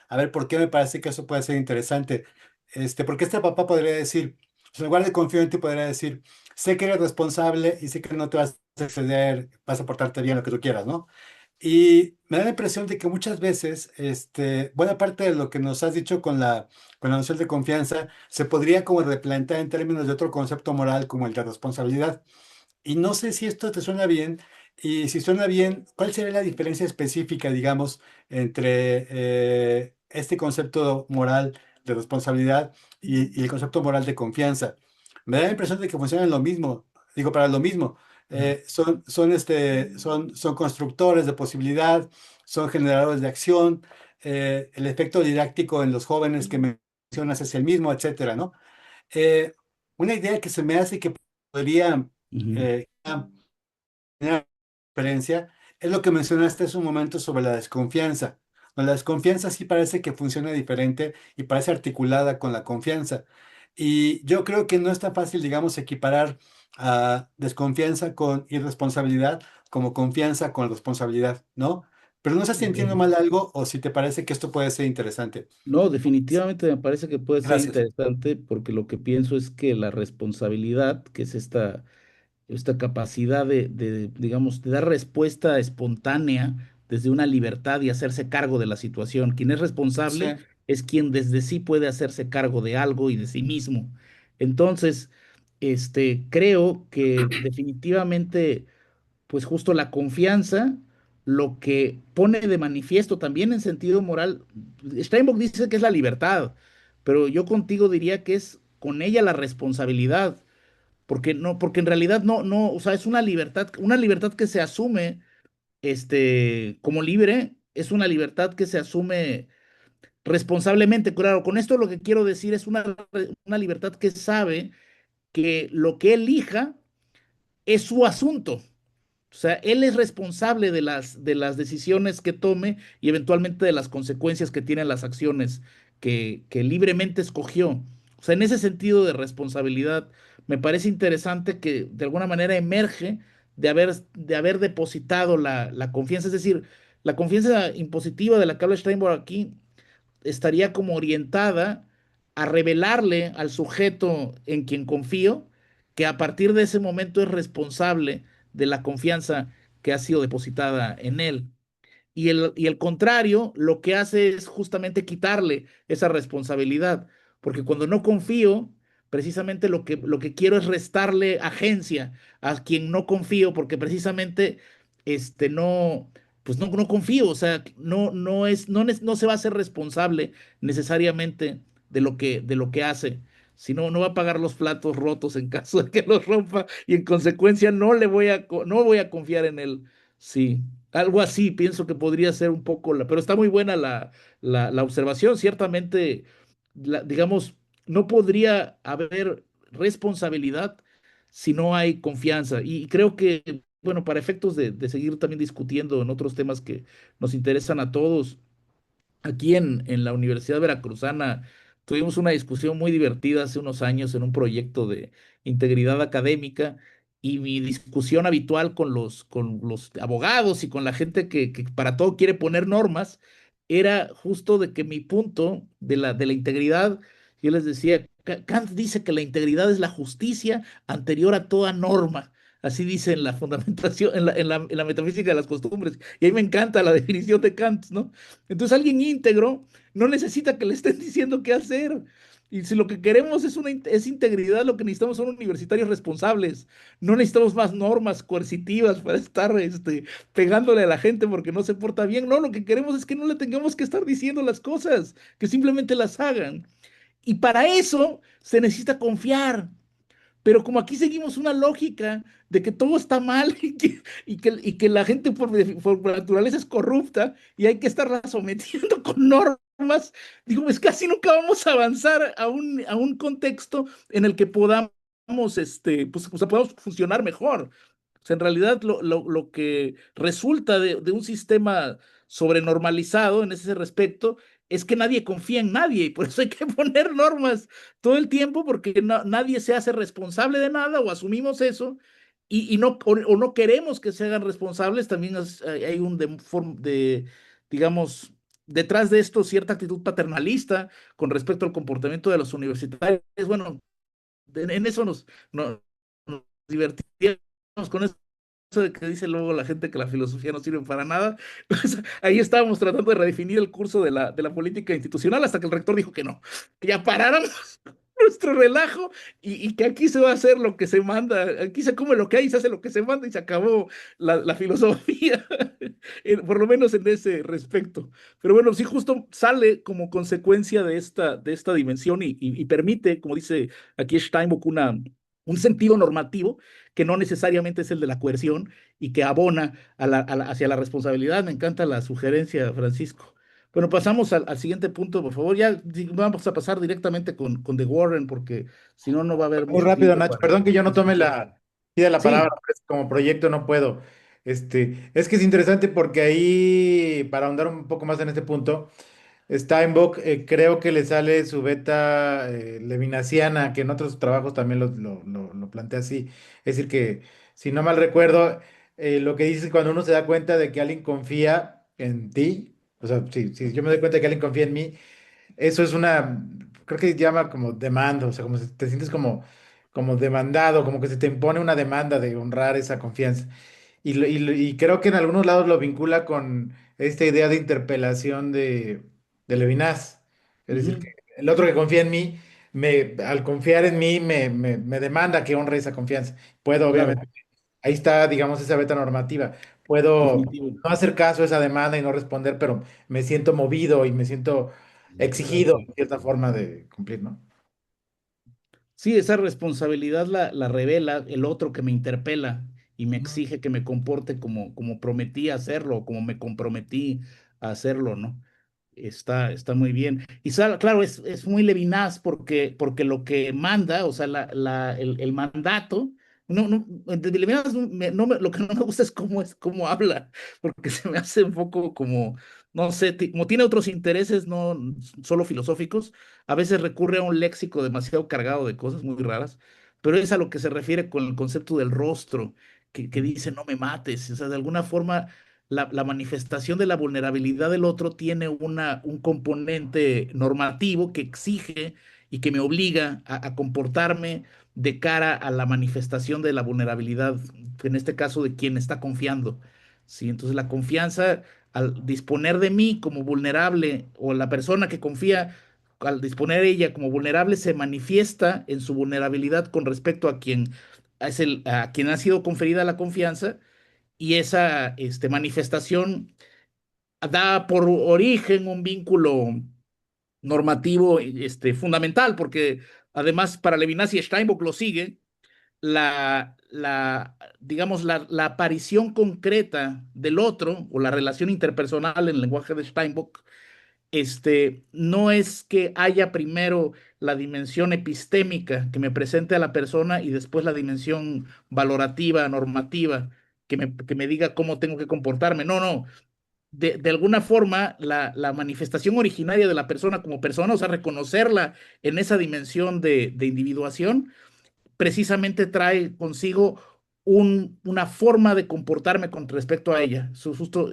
a ver por qué me parece que eso puede ser interesante. Porque este papá podría decir, pues, en lugar de confío en ti, podría decir, sé que eres responsable y sé que no te vas a exceder, vas a portarte bien lo que tú quieras, ¿no? Y me da la impresión de que muchas veces, buena parte de lo que nos has dicho con la noción de confianza se podría como replantear en términos de otro concepto moral como el de responsabilidad. Y no sé si esto te suena bien, y si suena bien, ¿cuál sería la diferencia específica, digamos, entre este concepto moral de responsabilidad y el concepto moral de confianza? Me da la impresión de que funcionan lo mismo, digo, para lo mismo. Son constructores de posibilidad, son generadores de acción, el efecto didáctico en los jóvenes que mencionas es el mismo, etcétera, ¿no? Eh, una idea que se me hace que podría Ujú. eh, tener diferencia es lo que mencionaste hace un momento sobre la desconfianza. No, la desconfianza sí parece que funciona diferente y parece articulada con la confianza. Y yo creo que no es tan fácil, digamos, equiparar a desconfianza con irresponsabilidad como confianza con responsabilidad, ¿no? Pero no sé si Ok. entiendo mal algo o si te parece que esto puede ser interesante. No, definitivamente me parece que puede ser Gracias. interesante, porque lo que pienso es que la responsabilidad, que es esta capacidad digamos, de dar respuesta espontánea desde una libertad y hacerse cargo de la situación. Quien es Sí, responsable es quien desde sí puede hacerse cargo de algo y de sí mismo. Entonces, creo que definitivamente, pues justo la confianza, lo que pone de manifiesto también en sentido moral, Steinbock dice que es la libertad, pero yo contigo diría que es con ella la responsabilidad, porque no, porque en realidad no, o sea, es una libertad que se asume, como libre, es una libertad que se asume responsablemente. Claro, con esto lo que quiero decir es una libertad que sabe que lo que elija es su asunto. O sea, él es responsable de las decisiones que tome y eventualmente de las consecuencias que tienen las acciones que libremente escogió. O sea, en ese sentido de responsabilidad, me parece interesante que de alguna manera emerge de haber depositado la confianza. Es decir, la confianza impositiva de la que habla Steinborg aquí estaría como orientada a revelarle al sujeto en quien confío que a partir de ese momento es responsable de la confianza que ha sido depositada en él. Y el contrario, lo que hace es justamente quitarle esa responsabilidad, porque cuando no confío, precisamente lo que quiero es restarle agencia a quien no confío, porque precisamente no, pues no confío, o sea, no se va a hacer responsable necesariamente de lo que hace. Si no, no va a pagar los platos rotos en caso de que los rompa y en consecuencia no voy a confiar en él. Sí. Algo así, pienso que podría ser un poco, pero está muy buena la observación. Ciertamente, digamos, no podría haber responsabilidad si no hay confianza. Y creo que, bueno, para efectos de seguir también discutiendo en otros temas que nos interesan a todos, aquí en la Universidad Veracruzana tuvimos una discusión muy divertida hace unos años en un proyecto de integridad académica y mi discusión habitual con los abogados y con la gente que para todo quiere poner normas era justo de que mi punto de la integridad, yo les decía, Kant dice que la integridad es la justicia anterior a toda norma. Así dice en la fundamentación, en la metafísica de las costumbres. Y ahí me encanta la definición de Kant, ¿no? Entonces alguien íntegro no necesita que le estén diciendo qué hacer. Y si lo que queremos es integridad, lo que necesitamos son universitarios responsables. No necesitamos más normas coercitivas para estar pegándole a la gente porque no se porta bien. No, lo que queremos es que no le tengamos que estar diciendo las cosas, que simplemente las hagan. Y para eso se necesita confiar. Pero como aquí seguimos una lógica de que todo está mal y que la gente por naturaleza es corrupta y hay que estarla sometiendo con normas, digo, pues casi nunca vamos a avanzar a un contexto en el que pues, o sea, podamos funcionar mejor. O sea, en realidad lo que resulta de un sistema sobrenormalizado en ese respecto es que nadie confía en nadie y por eso hay que poner normas todo el tiempo porque nadie se hace responsable de nada o asumimos eso y no, o no queremos que se hagan responsables. También hay digamos, detrás de esto cierta actitud paternalista con respecto al comportamiento de los universitarios. Bueno, en eso nos divertimos con eso de que dice luego la gente que la filosofía no sirve para nada. Pues, ahí estábamos tratando de redefinir el curso de la política institucional hasta que el rector dijo que no, que ya paráramos nuestro relajo y que aquí se va a hacer lo que se manda, aquí se come lo que hay, se hace lo que se manda y se acabó la filosofía, por lo menos en ese respecto. Pero bueno, sí justo sale como consecuencia de esta dimensión y permite, como dice aquí Steinbock, un sentido normativo que no necesariamente es el de la coerción y que abona hacia la responsabilidad. Me encanta la sugerencia, Francisco. Bueno, pasamos al siguiente punto, por favor. Ya vamos a pasar directamente con The Warren, porque si no, no va a haber Muy mucho rápido, tiempo Nacho. para Perdón que yo no tome discusión. pida la palabra, Sí. pues, como proyecto no puedo. Es que es interesante porque ahí, para ahondar un poco más en este punto, Steinbock creo que le sale su beta levinasiana, que en otros trabajos también lo plantea así. Es decir, que si no mal recuerdo, lo que dice cuando uno se da cuenta de que alguien confía en ti, o sea, si yo me doy cuenta de que alguien confía en mí, eso es creo que se llama como demanda, o sea, como te sientes como demandado, como que se te impone una demanda de honrar esa confianza. Y creo que en algunos lados lo vincula con esta idea de interpelación de Levinas. Es decir, que Ujú. el otro que confía en mí, al confiar en mí, me demanda que honre esa confianza. Puedo, Claro, obviamente, ahí está, digamos, esa beta normativa. Puedo definitivo. no hacer caso a esa demanda y no responder, pero me siento movido y me siento exigido Exacto. en cierta forma de cumplir, ¿no? Sí, esa responsabilidad la revela el otro que me interpela y me Ujú. exige que me comporte como prometí hacerlo, como me comprometí a hacerlo, ¿no? Está muy bien. Y claro, es muy Levinas porque lo que manda, o sea, el mandato, de Levinas lo que no me gusta es cómo habla, porque se me hace un poco como, no sé, como tiene otros intereses, no solo filosóficos, a veces recurre a un léxico demasiado cargado de cosas muy raras. pero es a lo que se refiere con el concepto del rostro, que dice no me mates. O sea, de alguna forma la manifestación de la vulnerabilidad del otro tiene un componente normativo que exige y que me obliga a comportarme de cara a la manifestación de la vulnerabilidad, en este caso de quien está confiando. Sí, entonces la confianza, al disponer de mí como vulnerable, o la persona que confía, al disponer ella como vulnerable, se manifiesta en su vulnerabilidad con respecto a quien a quien ha sido conferida la confianza, y esa manifestación da por origen un vínculo normativo fundamental, porque además para Levinas y Steinbock lo sigue, digamos, la aparición concreta del otro o la relación interpersonal en el lenguaje de Steinbock, no es que haya primero la dimensión epistémica que me presente a la persona y después la dimensión valorativa, normativa, que me diga cómo tengo que comportarme. No, no. De alguna forma, la manifestación originaria de la persona, o sea, reconocerla en esa dimensión de individuación, precisamente trae consigo una forma de comportarme con respecto a ella.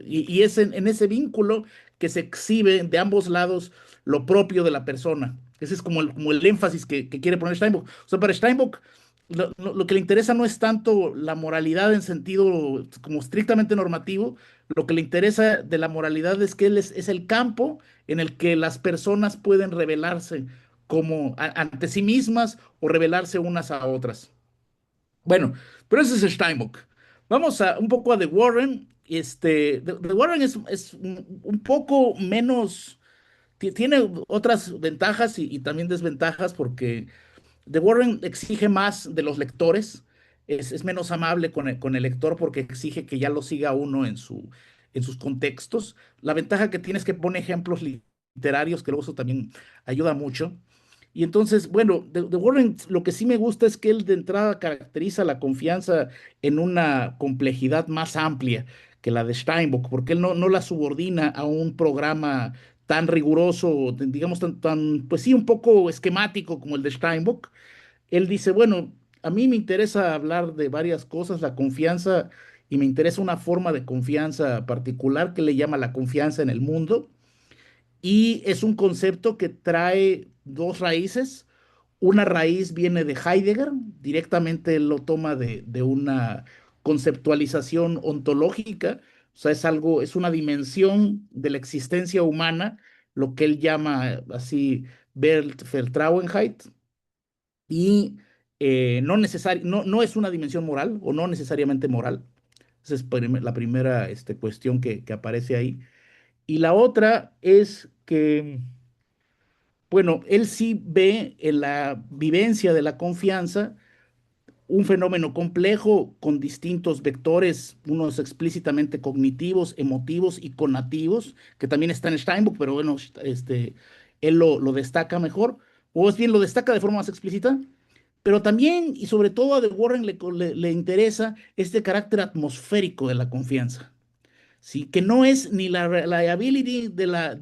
Y es en ese vínculo que se exhibe de ambos lados lo propio de la persona. Ese es como el énfasis que quiere poner Steinbock. O sea, para Steinbock, lo que le interesa no es tanto la moralidad en sentido como estrictamente normativo. Lo que le interesa de la moralidad es que él es el campo en el que las personas pueden revelarse como ante sí mismas o revelarse unas a otras. Bueno, pero ese es Steinbock. Vamos a un poco a The Warren. The Warren es un poco menos, tiene otras ventajas y también desventajas, porque The Warren exige más de los lectores, es menos amable con el lector, porque exige que ya lo siga uno en sus contextos. La ventaja que tiene es que pone ejemplos literarios, que luego eso también ayuda mucho. Y entonces, bueno, de Warren lo que sí me gusta es que él de entrada caracteriza la confianza en una complejidad más amplia que la de Steinbock, porque él no la subordina a un programa tan riguroso, digamos, pues sí, un poco esquemático como el de Steinbock. Él dice, bueno, a mí me interesa hablar de varias cosas, la confianza, y me interesa una forma de confianza particular que le llama la confianza en el mundo, y es un concepto que trae dos raíces. Una raíz viene de Heidegger, directamente él lo toma de una conceptualización ontológica, o sea, es una dimensión de la existencia humana, lo que él llama así Weltvertrauenheit, y no es una dimensión moral o no necesariamente moral. Esa es la primera cuestión que aparece ahí. Y la otra es que, bueno, él sí ve en la vivencia de la confianza un fenómeno complejo con distintos vectores, unos explícitamente cognitivos, emotivos y conativos, que también está en Steinbock, pero bueno, él lo destaca mejor, o es bien lo destaca de forma más explícita, pero también y sobre todo a De Warren le interesa este carácter atmosférico de la confianza. Sí, que no es ni la reliability al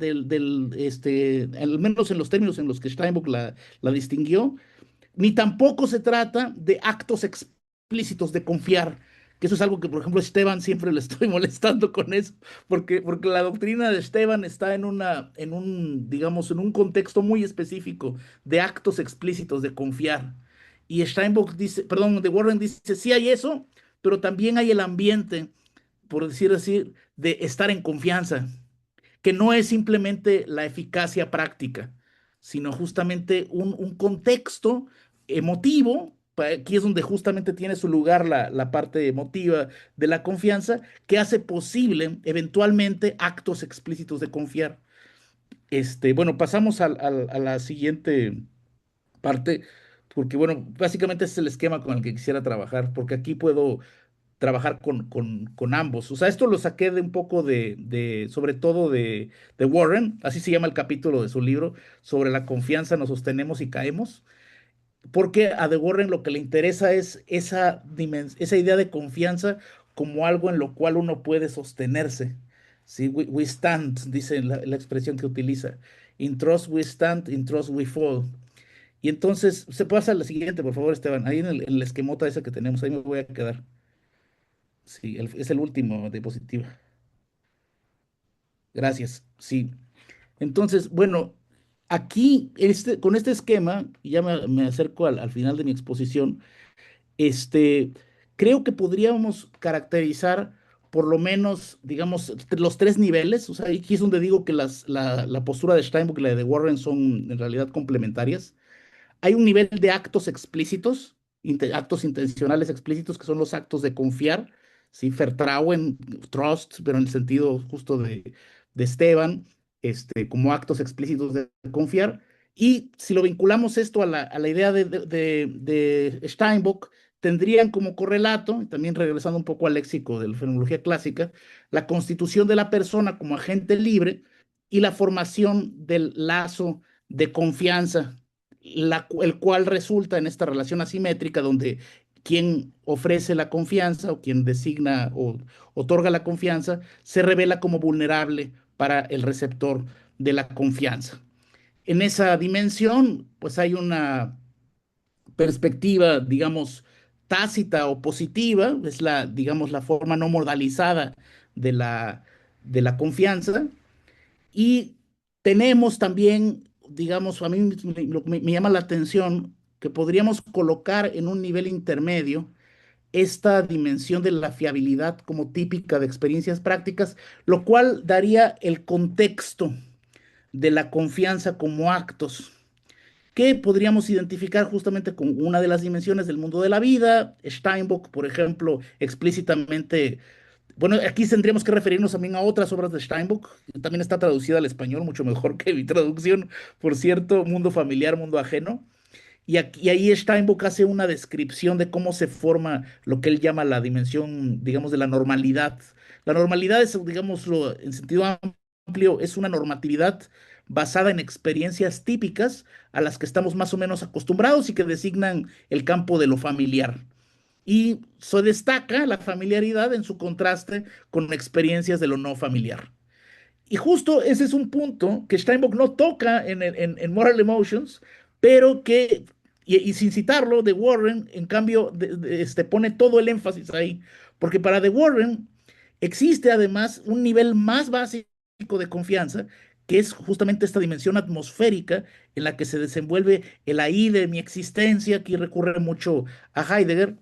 menos en los términos en los que Steinbock la distinguió, ni tampoco se trata de actos explícitos de confiar, que eso es algo que, por ejemplo, Esteban siempre le estoy molestando con eso, porque la doctrina de Esteban está digamos, en un contexto muy específico de actos explícitos de confiar. Y Steinbock dice, perdón, de Warren dice, sí hay eso, pero también hay el ambiente, por decir así, de estar en confianza, que no es simplemente la eficacia práctica, sino justamente un contexto emotivo. Aquí es donde justamente tiene su lugar la parte emotiva de la confianza, que hace posible eventualmente actos explícitos de confiar. Bueno, pasamos a la siguiente parte, porque bueno, básicamente ese es el esquema con el que quisiera trabajar, porque aquí puedo trabajar con ambos. O sea, esto lo saqué de un poco sobre todo de Warren, así se llama el capítulo de su libro, sobre la confianza, nos sostenemos y caemos, porque a The Warren lo que le interesa es esa idea de confianza como algo en lo cual uno puede sostenerse. ¿Sí? We stand, dice la expresión que utiliza. In trust we stand, in trust we fall. Y entonces, se pasa a la siguiente, por favor, Esteban. Ahí en el esquemota ese que tenemos, ahí me voy a quedar. Sí, es el último diapositiva. Gracias. Sí. Entonces, bueno, aquí con este esquema, y ya me acerco al final de mi exposición, este, creo que podríamos caracterizar por lo menos, digamos, los tres niveles. O sea, aquí es donde digo que la postura de Steinbock y la de Warren son en realidad complementarias. Hay un nivel de actos explícitos, actos intencionales explícitos, que son los actos de confiar, ¿sí? Vertrauen, trust, pero en el sentido justo de Esteban, como actos explícitos de confiar. Y si lo vinculamos esto a la idea de Steinbock, tendrían como correlato, y también regresando un poco al léxico de la fenomenología clásica, la constitución de la persona como agente libre y la formación del lazo de confianza, el cual resulta en esta relación asimétrica donde quien ofrece la confianza o quien designa o otorga la confianza se revela como vulnerable para el receptor de la confianza. En esa dimensión, pues hay una perspectiva, digamos, tácita o positiva, es digamos, la forma no modalizada de la confianza, y tenemos también, digamos, a mí me llama la atención que podríamos colocar en un nivel intermedio esta dimensión de la fiabilidad como típica de experiencias prácticas, lo cual daría el contexto de la confianza como actos que podríamos identificar justamente con una de las dimensiones del mundo de la vida. Steinbock, por ejemplo, explícitamente, bueno, aquí tendríamos que referirnos también a otras obras de Steinbock. También está traducida al español, mucho mejor que mi traducción, por cierto, Mundo Familiar, Mundo Ajeno. Y ahí Steinbock hace una descripción de cómo se forma lo que él llama la dimensión, digamos, de la normalidad. La normalidad es, digámoslo, en sentido amplio, es una normatividad basada en experiencias típicas a las que estamos más o menos acostumbrados y que designan el campo de lo familiar. Y se destaca la familiaridad en su contraste con experiencias de lo no familiar. Y justo ese es un punto que Steinbock no toca en Moral Emotions, pero que, y sin citarlo, de Warren, en cambio, pone todo el énfasis ahí, porque para The Warren existe además un nivel más básico de confianza, que es justamente esta dimensión atmosférica en la que se desenvuelve el ahí de mi existencia. Aquí recurre mucho a Heidegger,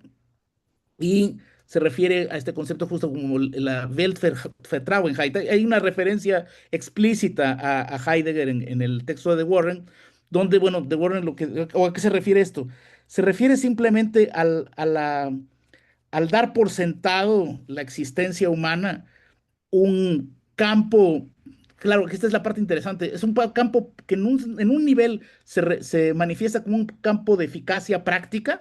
y se refiere a este concepto justo como la Weltvertrauenheit. Hay una referencia explícita a Heidegger en el texto de The Warren, donde, bueno, The Warren, ¿o a qué se refiere esto? Se refiere simplemente al dar por sentado la existencia humana, un campo, claro, que esta es la parte interesante, es un campo que en un nivel se manifiesta como un campo de eficacia práctica,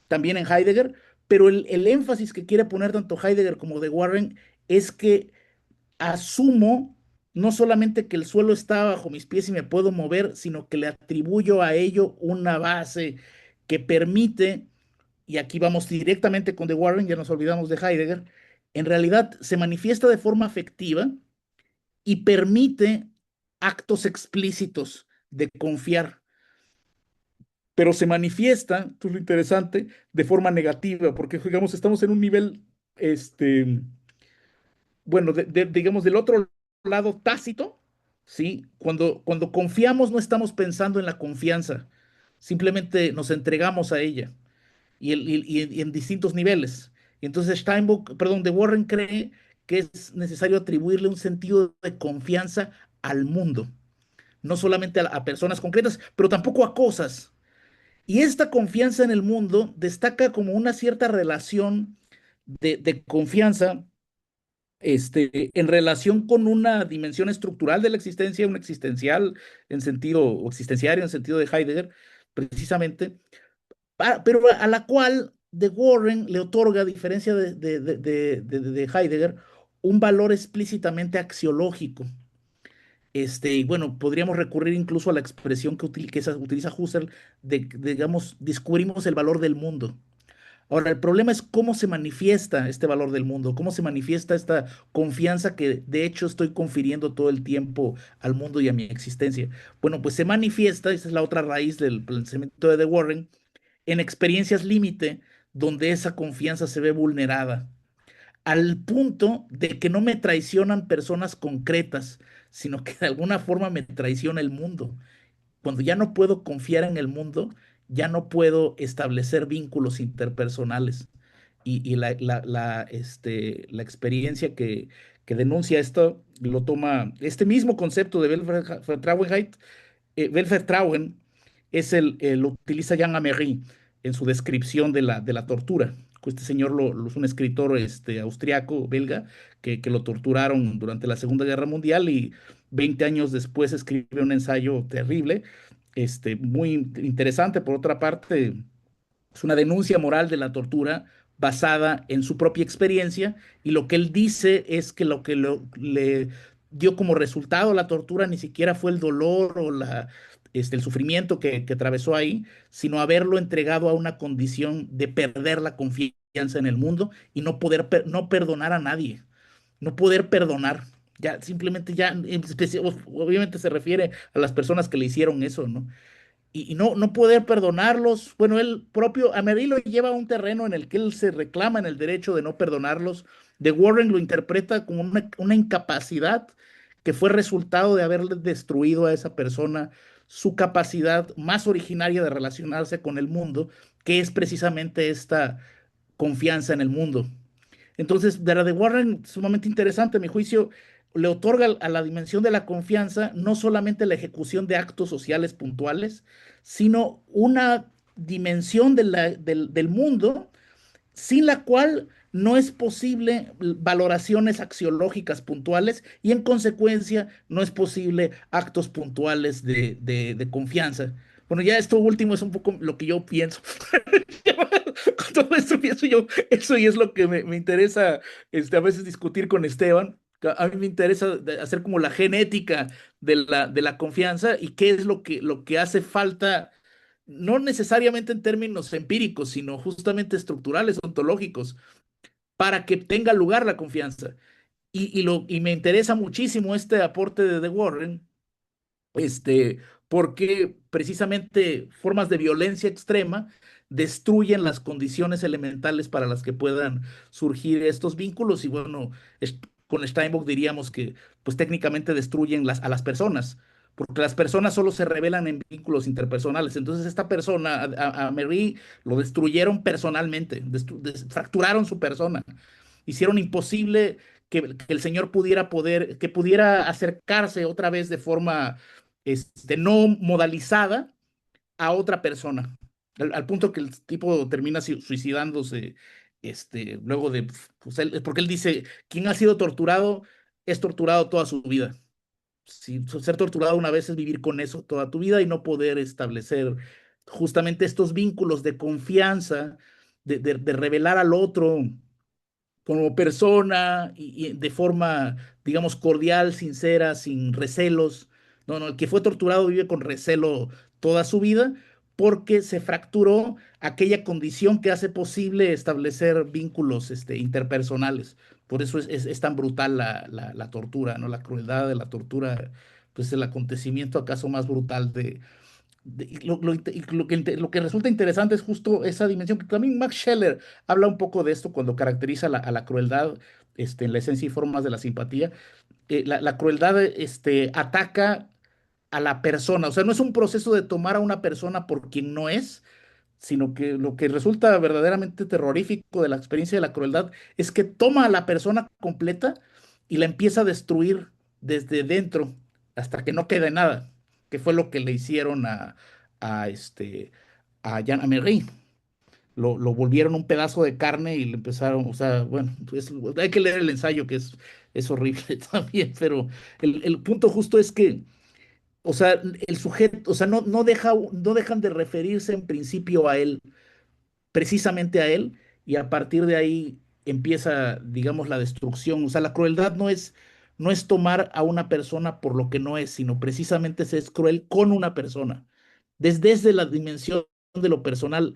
también en Heidegger, pero el énfasis que quiere poner tanto Heidegger como de Warren es que asumo no solamente que el suelo está bajo mis pies y me puedo mover, sino que le atribuyo a ello una base que permite, y aquí vamos directamente con de Warren, ya nos olvidamos de Heidegger, en realidad se manifiesta de forma afectiva y permite actos explícitos de confiar, pero se manifiesta, esto es lo interesante, de forma negativa, porque digamos, estamos en un nivel, bueno, digamos, del otro lado tácito, ¿sí? Cuando confiamos no estamos pensando en la confianza, simplemente nos entregamos a ella y en distintos niveles. Y entonces Steinbock, perdón, de Warren cree que es necesario atribuirle un sentido de confianza al mundo, no solamente a personas concretas, pero tampoco a cosas. Y esta confianza en el mundo destaca como una cierta relación de confianza, en relación con una dimensión estructural de la existencia, un existencial en sentido, o existenciario en sentido de Heidegger, precisamente, pero a la cual de Warren le otorga, a diferencia de Heidegger, un valor explícitamente axiológico. Y bueno, podríamos recurrir incluso a la expresión que utiliza Husserl digamos, descubrimos el valor del mundo. Ahora, el problema es cómo se manifiesta este valor del mundo, cómo se manifiesta esta confianza que de hecho estoy confiriendo todo el tiempo al mundo y a mi existencia. Bueno, pues se manifiesta, esa es la otra raíz del pensamiento de The Warren, en experiencias límite donde esa confianza se ve vulnerada, al punto de que no me traicionan personas concretas, sino que de alguna forma me traiciona el mundo. Cuando ya no puedo confiar en el mundo, ya no puedo establecer vínculos interpersonales. Y la experiencia que denuncia esto lo toma, este mismo concepto de Belfer Trauen lo utiliza Jean Amery en su descripción de la tortura. Este señor es un escritor austriaco, belga, que lo torturaron durante la Segunda Guerra Mundial y 20 años después escribe un ensayo terrible, muy interesante. Por otra parte, es una denuncia moral de la tortura basada en su propia experiencia y lo que él dice es que lo que le dio como resultado la tortura ni siquiera fue el dolor o el sufrimiento que atravesó ahí, sino haberlo entregado a una condición de perder la confianza en el mundo y no perdonar a nadie, no poder perdonar. Ya simplemente ya, obviamente se refiere a las personas que le hicieron eso, ¿no? Y no poder perdonarlos. Bueno, él propio, Emery lo lleva a un terreno en el que él se reclama en el derecho de no perdonarlos. De Warren lo interpreta como una incapacidad que fue resultado de haberle destruido a esa persona su capacidad más originaria de relacionarse con el mundo, que es precisamente esta confianza en el mundo. Entonces, de la de Warren, sumamente interesante, a mi juicio, le otorga a la dimensión de la confianza no solamente la ejecución de actos sociales puntuales, sino una dimensión del mundo sin la cual no es posible valoraciones axiológicas puntuales y en consecuencia no es posible actos puntuales de confianza. Bueno, ya esto último es un poco lo que yo pienso. Con todo esto pienso yo, eso y es lo que me interesa a veces discutir con Esteban. A mí me interesa hacer como la genética de la confianza y qué es lo que hace falta, no necesariamente en términos empíricos, sino justamente estructurales, ontológicos, para que tenga lugar la confianza. Y me interesa muchísimo este aporte de The Warren, este, porque precisamente formas de violencia extrema destruyen las condiciones elementales para las que puedan surgir estos vínculos y bueno, con Steinbock diríamos que pues técnicamente destruyen a las personas, porque las personas solo se revelan en vínculos interpersonales. Entonces esta persona, a Mary, lo destruyeron personalmente, fracturaron su persona, hicieron imposible que el Señor que pudiera acercarse otra vez de forma no modalizada a otra persona, al punto que el tipo termina suicidándose, luego de, pues porque él dice, quien ha sido torturado es torturado toda su vida. Si ser torturado una vez es vivir con eso toda tu vida y no poder establecer justamente estos vínculos de confianza, de revelar al otro como persona y de forma, digamos, cordial, sincera, sin recelos. No, no, el que fue torturado vive con recelo toda su vida porque se fracturó aquella condición que hace posible establecer vínculos interpersonales. Por eso es tan brutal la tortura, ¿no? La crueldad de la tortura, pues el acontecimiento acaso más brutal lo que resulta interesante es justo esa dimensión, que también Max Scheller habla un poco de esto cuando caracteriza a la crueldad en la esencia y formas de la simpatía. La crueldad ataca a la persona, o sea, no es un proceso de tomar a una persona por quien no es, sino que lo que resulta verdaderamente terrorífico de la experiencia de la crueldad es que toma a la persona completa y la empieza a destruir desde dentro hasta que no quede nada, que fue lo que le hicieron a, este, a Jean Amery. Lo volvieron un pedazo de carne y le empezaron, o sea, bueno, hay que leer el ensayo que es horrible también, pero el punto justo es que o sea, el sujeto, o sea, no dejan de referirse en principio a él, precisamente a él, y a partir de ahí empieza, digamos, la destrucción. O sea, la crueldad no es tomar a una persona por lo que no es, sino precisamente se es cruel con una persona. Desde la dimensión de lo personal,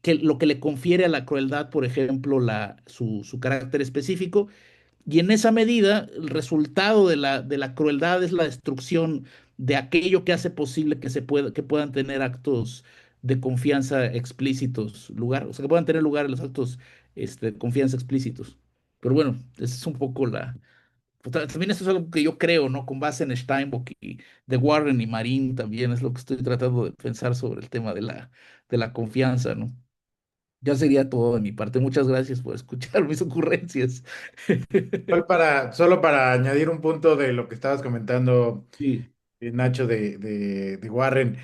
que lo que le confiere a la crueldad, por ejemplo, su carácter específico, y en esa medida el resultado de la crueldad es la destrucción de aquello que hace posible que que puedan tener actos de confianza explícitos lugar, o sea, que puedan tener lugar los actos de confianza explícitos. Pero bueno, esa es un poco también eso es algo que yo creo, ¿no? Con base en Steinbock y de Warren y Marín también es lo que estoy tratando de pensar sobre el tema de de la confianza, ¿no? Ya sería todo de mi parte. Muchas gracias por escuchar mis ocurrencias. Solo para añadir un punto de lo que estabas comentando, Sí. Nacho, de Warren,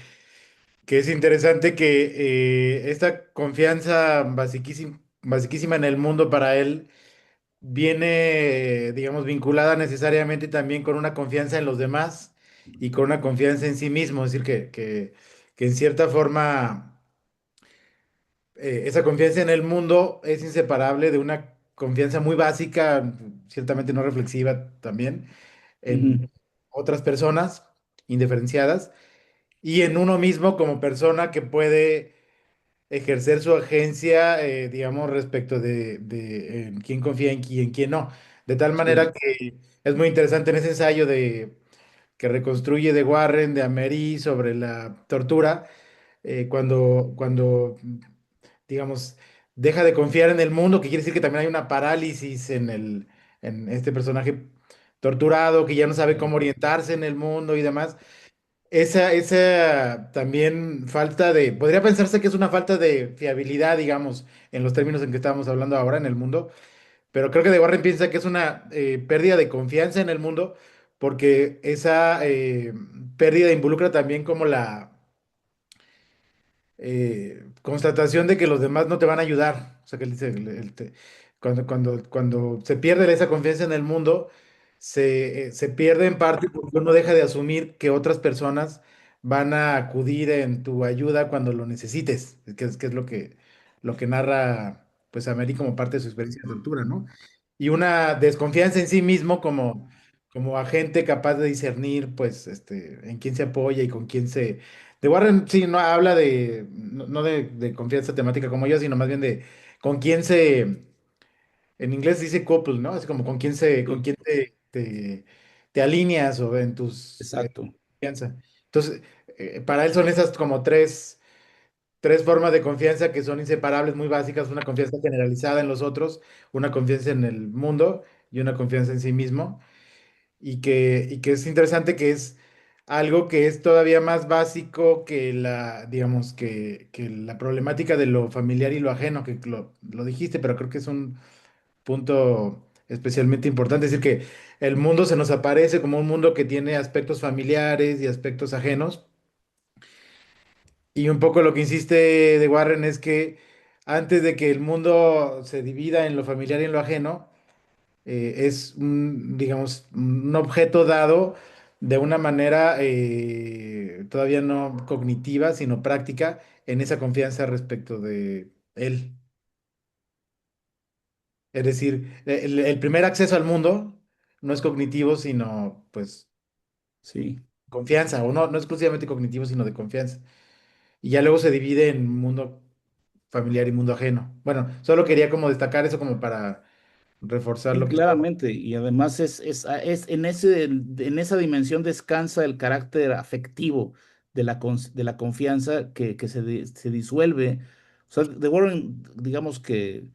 que es interesante que esta confianza basiquísima en el mundo para él viene, digamos, vinculada necesariamente también con una confianza en los demás y con una confianza en sí mismo. Es decir, que en cierta forma esa confianza en el mundo es inseparable de una confianza muy básica, ciertamente no reflexiva también, en Ujú. otras personas indiferenciadas y en uno mismo como persona que puede ejercer su agencia, digamos, respecto de en quién confía en quién no. De tal manera Sí. que es muy interesante en ese ensayo que reconstruye de Warren, de Amery sobre la tortura, cuando, digamos, deja de confiar en el mundo, que quiere decir que también hay una parálisis en este personaje torturado, que ya no sabe cómo orientarse en el mundo y demás. Esa también falta podría pensarse que es una falta de fiabilidad, digamos, en los términos en que estamos hablando ahora en el mundo, pero creo que De Warren piensa que es una pérdida de confianza en el mundo, porque esa pérdida involucra también como la constatación de que los demás no te van a ayudar. O sea, que él dice, cuando se pierde esa confianza en el mundo, se pierde en parte porque uno deja de asumir que otras personas van a acudir en tu ayuda cuando lo necesites, que es lo que narra pues Amelie como parte de su experiencia de tortura, ¿no? Y una desconfianza en sí mismo como agente capaz de discernir pues en quién se apoya y con quién de Warren sí, no habla no de confianza temática como yo, sino más bien de con quién en inglés dice couple, ¿no? Así como con Sí. quién te alineas o en tus Exacto. confianza. Entonces, para él son esas como tres formas de confianza que son inseparables, muy básicas, una confianza generalizada en los otros, una confianza en el mundo y una confianza en sí mismo y que es interesante que es algo que es todavía más básico que digamos, que la problemática de lo familiar y lo ajeno, que lo dijiste, pero creo que es un punto especialmente importante, es decir, que el mundo se nos aparece como un mundo que tiene aspectos familiares y aspectos ajenos, y un poco lo que insiste de Warren es que antes de que el mundo se divida en lo familiar y en lo ajeno, es digamos, un objeto dado de una manera todavía no cognitiva, sino práctica en esa confianza respecto de él. Es decir, el primer acceso al mundo no es cognitivo, sino pues Sí. confianza, o no exclusivamente cognitivo, sino de confianza. Y ya luego se divide en mundo familiar y mundo ajeno. Bueno, solo quería como destacar eso como para reforzar Sí, lo que estaba. claramente. Y además es en esa dimensión descansa el carácter afectivo de de la confianza que se disuelve. O sea, de Warren, digamos que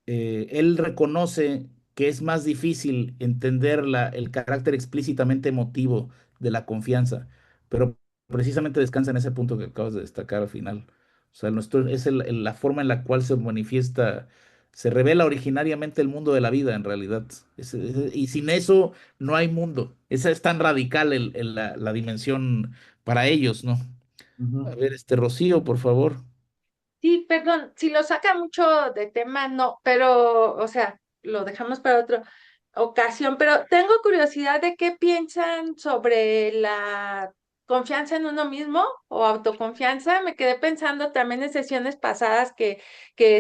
él reconoce que es más difícil entender el carácter explícitamente emotivo de la confianza, pero precisamente descansa en ese punto que acabas de destacar al final. O sea, es la forma en la cual se manifiesta, se revela originariamente el mundo de la vida en realidad. Y sin eso no hay mundo. Esa es tan radical la dimensión para ellos, ¿no? A Ujú. ver, Rocío, por favor. Sí, perdón, si lo saca mucho de tema, no, pero, o sea, lo dejamos para otra ocasión, pero tengo curiosidad de qué piensan sobre la confianza en uno mismo o autoconfianza. Me quedé pensando también en sesiones pasadas que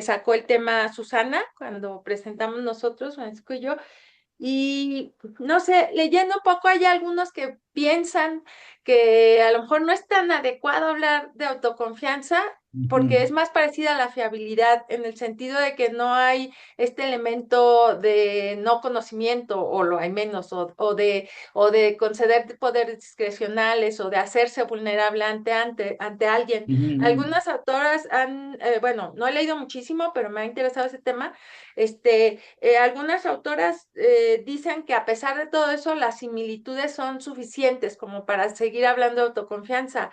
sacó el tema Susana, cuando presentamos nosotros, Francisco y yo, y no sé, leyendo un poco hay algunos que piensan que a lo mejor no es tan adecuado hablar de autoconfianza porque Ujú, es más parecida a la fiabilidad en el sentido de que no hay este elemento de no conocimiento o lo hay menos o de conceder poderes discrecionales o de hacerse vulnerable ante alguien. ujú, ujú. Algunas autoras han, bueno, no he leído muchísimo, pero me ha interesado ese tema. Algunas autoras dicen que a pesar de todo eso, las similitudes son suficientes como para seguir hablando de autoconfianza.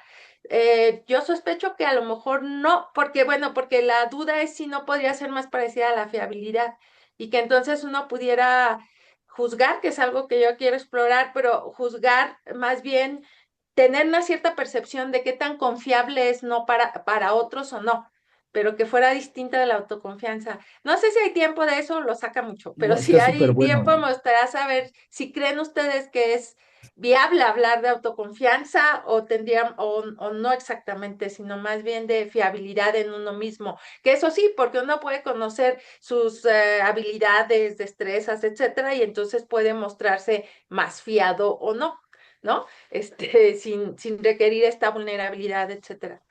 Yo sospecho que a lo mejor no, porque bueno, porque la duda es si no podría ser más parecida a la fiabilidad y que entonces uno pudiera juzgar, que es algo que yo quiero explorar, pero juzgar más bien tener una cierta percepción de qué tan confiable es no para otros o no, pero que fuera distinta de la autoconfianza. No sé si hay tiempo de eso, lo saca mucho, pero No, si está súper hay tiempo, bueno. me gustaría saber si creen ustedes que es viable hablar de autoconfianza o tendrían, o no exactamente, sino más bien de fiabilidad en uno mismo. Que eso sí, porque uno puede conocer sus habilidades, destrezas, etcétera, y entonces puede mostrarse más fiado o no, ¿no? Sin requerir esta vulnerabilidad, etcétera.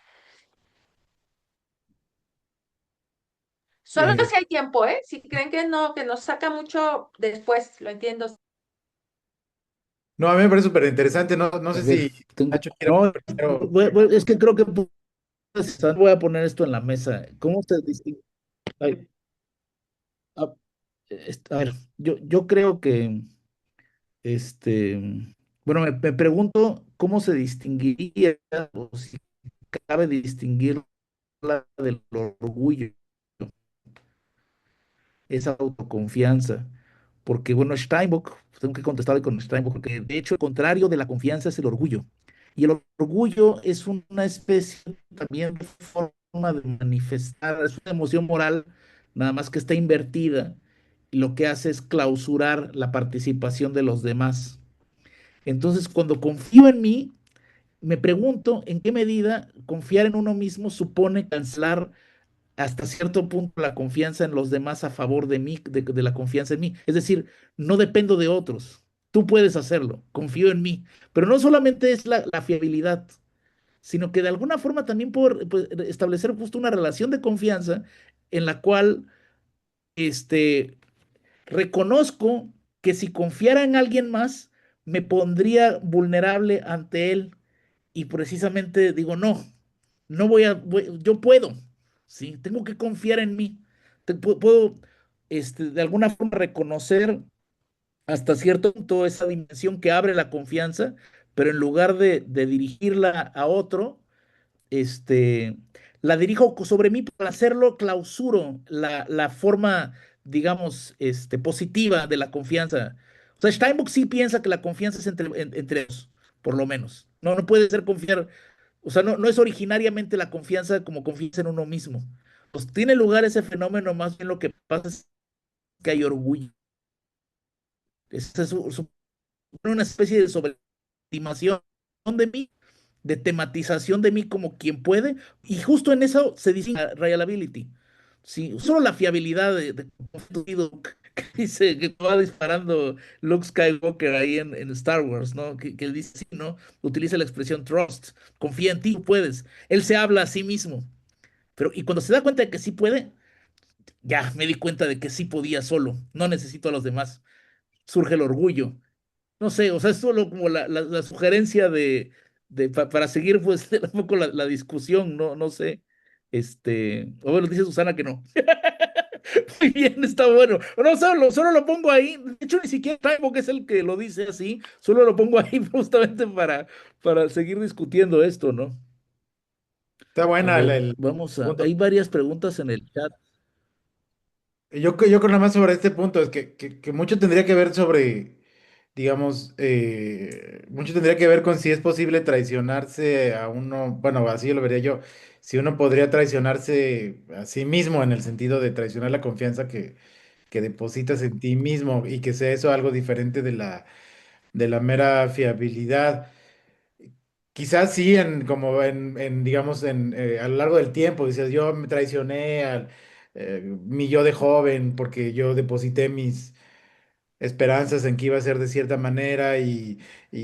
Solo Eh, si hay tiempo, ¿eh? Si creen que no, que nos saca mucho después, lo entiendo. no, a mí me parece súper interesante. No, no A sé ver, si tengo. Nacho quiere No, primero. es que creo que voy a poner esto en la mesa. ¿Cómo se distingue? Ay, a, a ver, yo creo que, este, bueno, me pregunto cómo se distinguiría o si cabe distinguirla del orgullo, esa autoconfianza. Porque, bueno, Steinbock, tengo que contestarle con Steinbock, porque de hecho el contrario de la confianza es el orgullo. Y el orgullo es una especie también de forma de manifestar, es una emoción moral, nada más que está invertida, y lo que hace es clausurar la participación de los demás. Entonces, cuando confío en mí, me pregunto en qué medida confiar en uno mismo supone cancelar hasta cierto punto la confianza en los demás a favor de mí, de la confianza en mí. Es decir, no dependo de otros. Tú puedes hacerlo, confío en mí. Pero no solamente es la fiabilidad, sino que de alguna forma también puedo pues, establecer justo una relación de confianza en la cual este, reconozco que si confiara en alguien más, me pondría vulnerable ante él y precisamente digo, no, no yo puedo, ¿sí? Tengo que confiar en mí. Puedo, de alguna forma reconocer hasta cierto punto esa dimensión que abre la confianza, pero en lugar de dirigirla a otro, este, la dirijo sobre mí para hacerlo, clausuro la forma, digamos, positiva de la confianza. O sea, Steinbock sí piensa que la confianza es entre dos, por lo menos. No, no puede ser confiar, o sea, no es originariamente la confianza como confianza en uno mismo. Pues tiene lugar ese fenómeno, más bien lo que pasa es que hay orgullo. Es una especie de sobreestimación de mí, de tematización de mí como quien puede, y justo en eso se dice la reliability. Sí, solo la fiabilidad que dice que va disparando Luke Skywalker ahí en Star Wars, ¿no? Que él dice, sí, ¿no? Utiliza la expresión trust, confía en ti, tú puedes. Él se habla a sí mismo, pero y cuando se da cuenta de que sí puede, ya me di cuenta de que sí podía solo, no necesito a los demás. Surge el orgullo, no sé, o sea, es solo como la sugerencia para seguir pues un poco la discusión, no sé. O bueno, dice Susana que no. Muy bien, está bueno. No, solo lo pongo ahí. De hecho, ni siquiera Raimo, que es el que lo dice así, solo lo pongo ahí justamente para seguir discutiendo esto, ¿no? Está A buena ver, el vamos a. punto. Hay varias preguntas en el chat. Yo creo nada más sobre este punto, es que mucho tendría que ver sobre, digamos, mucho tendría que ver con si es posible traicionarse a uno, bueno, así lo vería yo, si uno podría traicionarse a sí mismo en el sentido de traicionar la confianza que depositas en ti mismo y que sea eso algo diferente de la mera fiabilidad. Quizás sí, digamos, a lo largo del tiempo, dices, yo me traicioné mi yo de joven porque yo deposité esperanzas en que iba a ser de cierta manera y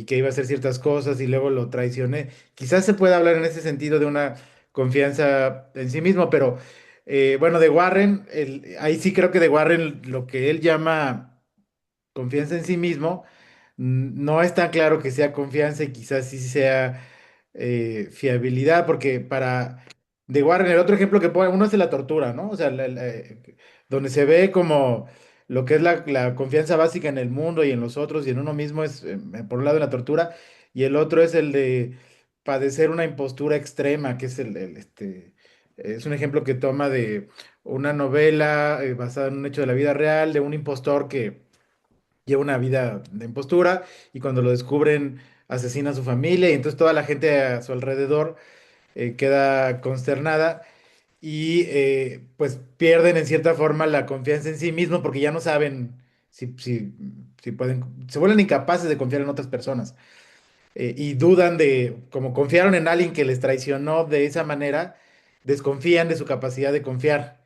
que iba a hacer ciertas cosas y luego lo traicioné. Quizás se pueda hablar en ese sentido de una confianza en sí mismo, pero bueno, de Warren, ahí sí creo que de Warren lo que él llama confianza en sí mismo, no es tan claro que sea confianza y quizás sí sea fiabilidad, porque para de Warren, el otro ejemplo que pone, uno es de la tortura, ¿no? O sea, donde se ve como lo que es la confianza básica en el mundo y en los otros y en uno mismo es, por un lado, la tortura, y el otro es el de padecer una impostura extrema, que es es un ejemplo que toma de una novela basada en un hecho de la vida real, de un impostor que lleva una vida de impostura y cuando lo descubren asesina a su familia y entonces toda la gente a su alrededor queda consternada y pues pierden en cierta forma la confianza en sí mismo porque ya no saben si pueden, se vuelven incapaces de confiar en otras personas y dudan de, como confiaron en alguien que les traicionó de esa manera, desconfían de su capacidad de confiar.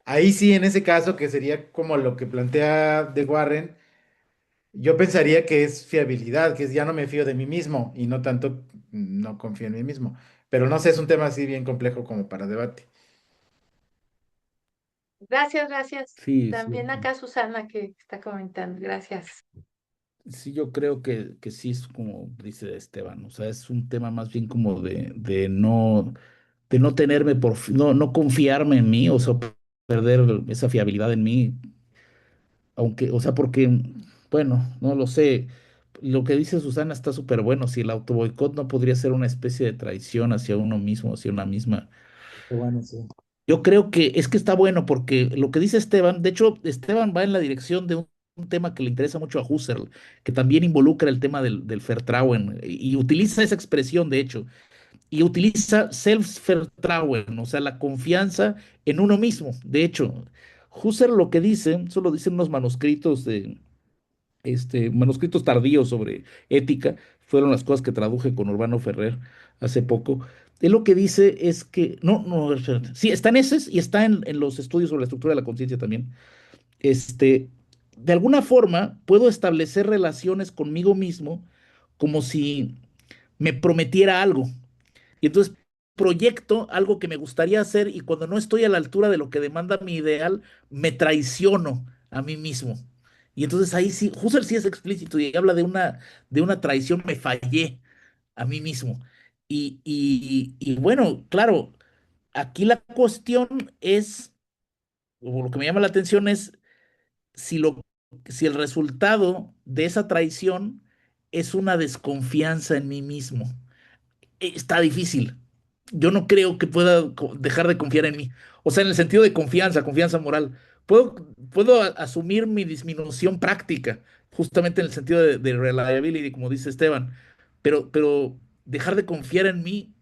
Ahí sí, en ese caso, que sería como lo que plantea de Warren, yo pensaría que es fiabilidad, que es ya no me fío de mí mismo y no tanto no confío en mí mismo. Pero no sé, es un tema así bien complejo como para debate. Gracias, gracias. Sí, es También cierto. acá Susana que está comentando. Gracias. Sí, yo creo que sí es como dice Esteban, o sea, es un tema más bien como de no tenerme no confiarme en mí, o sea, perder esa fiabilidad en mí, aunque, o sea, porque, bueno, no lo sé. Lo que dice Susana está súper bueno. Si el autoboicot no podría ser una especie de traición hacia uno mismo, hacia una misma. Qué bueno, sí. Yo creo que es que está bueno porque lo que dice Esteban, de hecho, Esteban va en la dirección de un tema que le interesa mucho a Husserl, que también involucra el tema del Vertrauen y utiliza esa expresión, de hecho, y utiliza Selbstvertrauen, o sea, la confianza en uno mismo. De hecho, Husserl lo que dice, eso lo dicen unos manuscritos manuscritos tardíos sobre ética, fueron las cosas que traduje con Urbano Ferrer hace poco. Él lo que dice es que, no, no, espérate. Sí, está en ese y está en los estudios sobre la estructura de la conciencia también. Este, de alguna forma puedo establecer relaciones conmigo mismo como si me prometiera algo. Y entonces proyecto algo que me gustaría hacer y cuando no estoy a la altura de lo que demanda mi ideal, me traiciono a mí mismo. Y entonces ahí sí, Husserl sí es explícito y habla de una traición, me fallé a mí mismo. Y bueno, claro, aquí la cuestión es, o lo que me llama la atención es si, si el resultado de esa traición es una desconfianza en mí mismo. Está difícil. Yo no creo que pueda dejar de confiar en mí. O sea, en el sentido de confianza, confianza moral. Puedo, puedo asumir mi disminución práctica, justamente en el sentido de reliability, como dice Esteban, pero dejar de confiar en mí,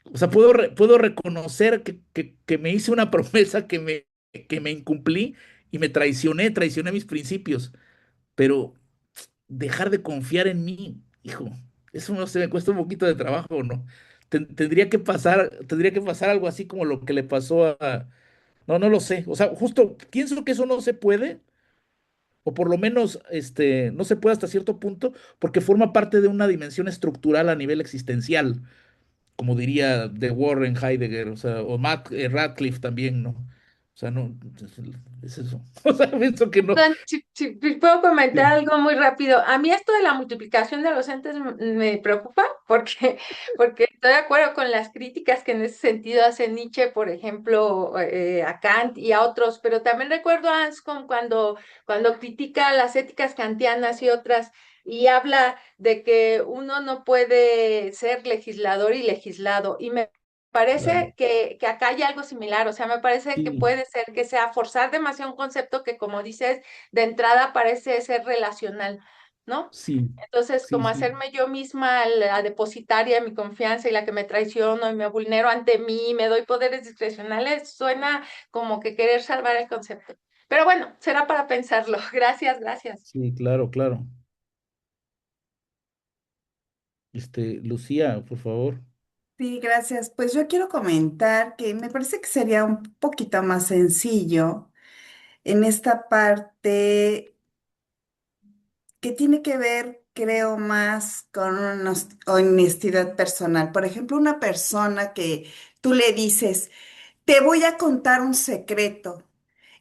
o sea, puedo reconocer que me hice una promesa que me incumplí y me traicioné mis principios, pero dejar de confiar en mí, hijo, eso no se me cuesta un poquito de trabajo, ¿no? Tendría que pasar algo así como lo que le pasó no, no lo sé. O sea, justo pienso que eso no se puede, o por lo menos no se puede hasta cierto punto, porque forma parte de una dimensión estructural a nivel existencial, como diría de Warren Heidegger, o sea, o Matt Radcliffe también, ¿no? O sea, no, es eso. O sea, pienso que no. Si puedo comentar Sí, algo muy rápido. A mí esto de la multiplicación de los entes me preocupa porque, porque estoy de acuerdo con las críticas que en ese sentido hace Nietzsche, por ejemplo, a Kant y a otros, pero también recuerdo a Anscombe cuando critica las éticas kantianas y otras y habla de que uno no puede ser legislador y legislado. Y me claro. parece que acá hay algo similar, o sea, me parece que Sí, puede ser que sea forzar demasiado un concepto que, como dices, de entrada parece ser relacional, ¿no? sí, Entonces, sí, como sí. hacerme yo misma la depositaria de mi confianza y la que me traiciono y me vulnero ante mí, me doy poderes discrecionales, suena como que querer salvar el concepto. Pero bueno, será para pensarlo. Gracias, gracias. Sí, claro, claro. Lucía, por favor. Sí, gracias. Pues yo quiero comentar que me parece que sería un poquito más sencillo en esta parte. que tiene que ver, creo, más con una honestidad personal. Por ejemplo, una persona que tú le dices, te voy a contar un secreto.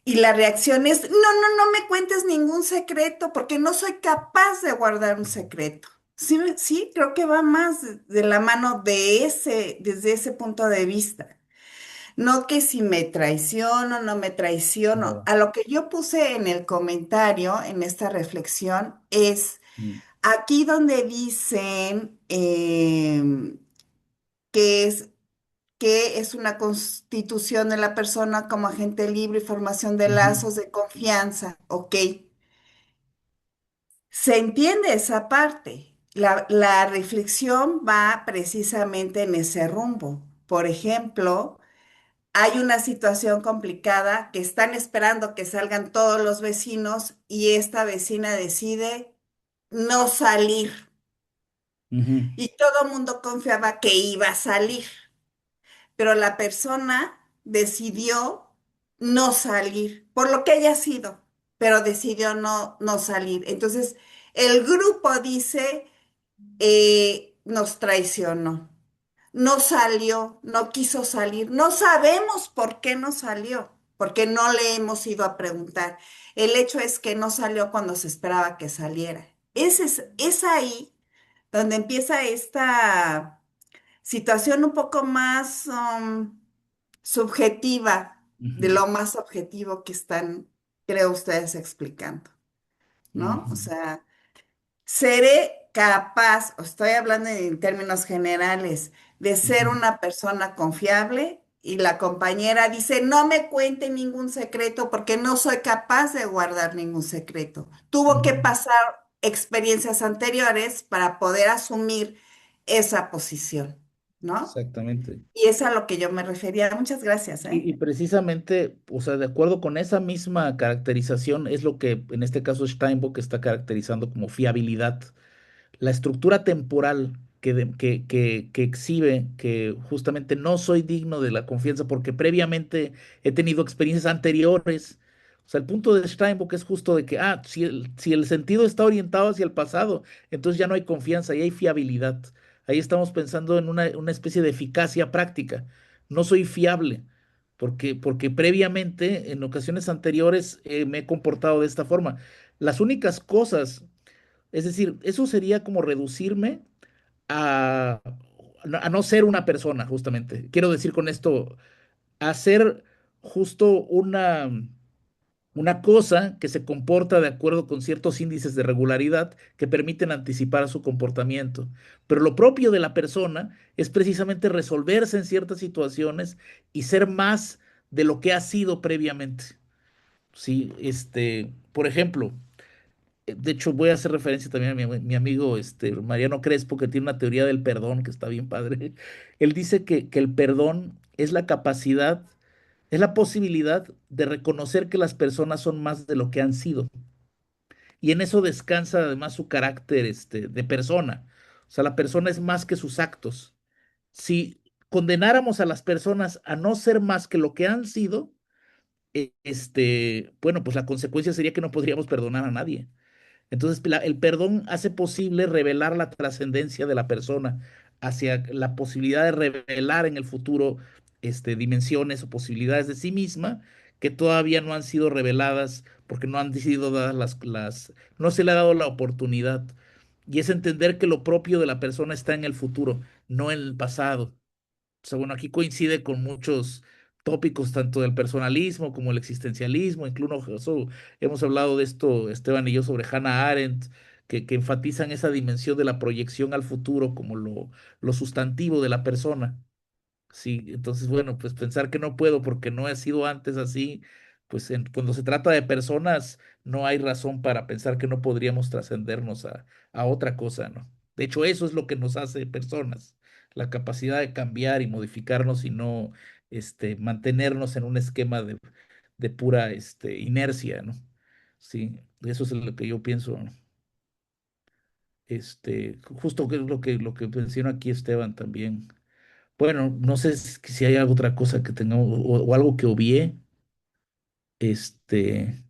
Y la reacción es, no, no, no me cuentes ningún secreto porque no soy capaz de guardar un secreto. Sí, sí, creo que va más de la mano desde ese punto de vista. No que si me traiciono, no me traiciono. Claro. A lo que yo puse en el comentario, en esta reflexión, es Mm, aquí donde dicen que es que es una constitución de la persona como agente libre y formación de ujú, lazos de confianza. Ok, se entiende esa parte. La reflexión va precisamente en ese rumbo. Por ejemplo, hay una situación complicada que están esperando que salgan todos los vecinos y esta vecina decide no salir ujú, y todo el mundo confiaba que iba a salir, pero la persona decidió no salir, por lo que haya sido, pero decidió no salir. Entonces, el grupo dice, nos traicionó. No salió, no quiso salir. No sabemos por qué no salió, porque no le hemos ido a preguntar. El hecho es que no salió cuando se esperaba que saliera. Es ahí donde empieza esta situación un poco más subjetiva de ujú, lo más objetivo que están, creo ustedes, explicando, ¿no? O ujú, sea, seré capaz, o estoy hablando en términos generales, de ser ujú, una persona confiable y la compañera dice, no me cuente ningún secreto porque no soy capaz de guardar ningún secreto. Tuvo que ujú. pasar experiencias anteriores para poder asumir esa posición, ¿no? Exactamente. Y es a lo que yo me refería. Muchas gracias, ¿eh? Y precisamente, o sea, de acuerdo con esa misma caracterización, es lo que en este caso Steinbock está caracterizando como fiabilidad. La estructura temporal que exhibe que justamente no soy digno de la confianza porque previamente he tenido experiencias anteriores. O sea, el punto de Steinbock es justo de que, si el sentido está orientado hacia el pasado, entonces ya no hay confianza y hay fiabilidad. Ahí estamos pensando en una especie de eficacia práctica. No soy fiable porque previamente, en ocasiones anteriores, me he comportado de esta forma. Las únicas cosas, es decir, eso sería como reducirme a, a no ser una persona, justamente. Quiero decir con esto, a ser justo una cosa que se comporta de acuerdo con ciertos índices de regularidad que permiten anticipar su comportamiento. Pero lo propio de la persona es precisamente resolverse en ciertas situaciones y ser más de lo que ha sido previamente. Sí, por ejemplo, de hecho, voy a hacer referencia también a mi amigo Mariano Crespo, que tiene una teoría del perdón que está bien padre. Él dice que el perdón es la capacidad, es la posibilidad de reconocer que las personas son más de lo que han sido. Y en eso descansa además su carácter de persona. O sea, la persona es más que sus actos. Si condenáramos a las personas a no ser más que lo que han sido, bueno, pues la consecuencia sería que no podríamos perdonar a nadie. Entonces, el perdón hace posible revelar la trascendencia de la persona hacia la posibilidad de revelar en el futuro dimensiones o posibilidades de sí misma que todavía no han sido reveladas porque no han sido dadas no se le ha dado la oportunidad. Y es entender que lo propio de la persona está en el futuro, no en el pasado. O sea, bueno, aquí coincide con muchos tópicos, tanto del personalismo como el existencialismo, incluso hemos hablado de esto, Esteban y yo, sobre Hannah Arendt, que enfatizan esa dimensión de la proyección al futuro como lo sustantivo de la persona. Sí, entonces, bueno, pues pensar que no puedo porque no he sido antes así, pues cuando se trata de personas, no hay razón para pensar que no podríamos trascendernos a otra cosa, ¿no? De hecho, eso es lo que nos hace personas, la capacidad de cambiar y modificarnos y no, mantenernos en un esquema de pura, inercia, ¿no? Sí, eso es lo que yo pienso, ¿no? Justo que es lo que menciona aquí Esteban también. Bueno, no sé si hay otra cosa que tengamos o algo que obvié. Este,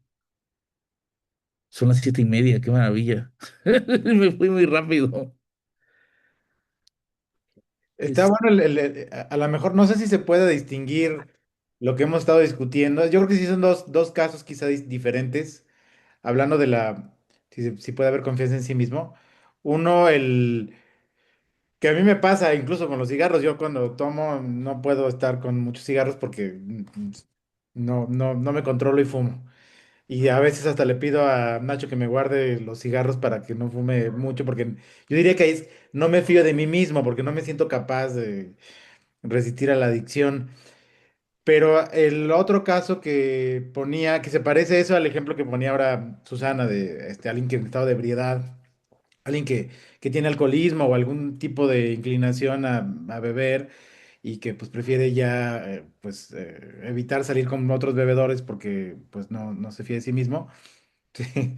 Son las 7:30, qué maravilla. Me fui muy rápido. Está Es, bueno, a lo mejor no sé si se puede distinguir lo que hemos estado discutiendo. Yo creo que sí son dos casos quizá diferentes, hablando de si puede haber confianza en sí mismo. Uno, que a mí me pasa incluso con los cigarros. Yo cuando tomo no puedo estar con muchos cigarros porque no me controlo y fumo. Y a veces hasta le pido a Nacho que me guarde los cigarros para que no fume mucho, porque yo diría que ahí no me fío de mí mismo, porque no me siento capaz de resistir a la adicción. Pero el otro caso que ponía, que se parece eso al ejemplo que ponía ahora Susana, de alguien que en estado de ebriedad, alguien que tiene alcoholismo o algún tipo de inclinación a beber y que pues prefiere ya evitar salir con otros bebedores porque pues no se fía de sí mismo. Sí.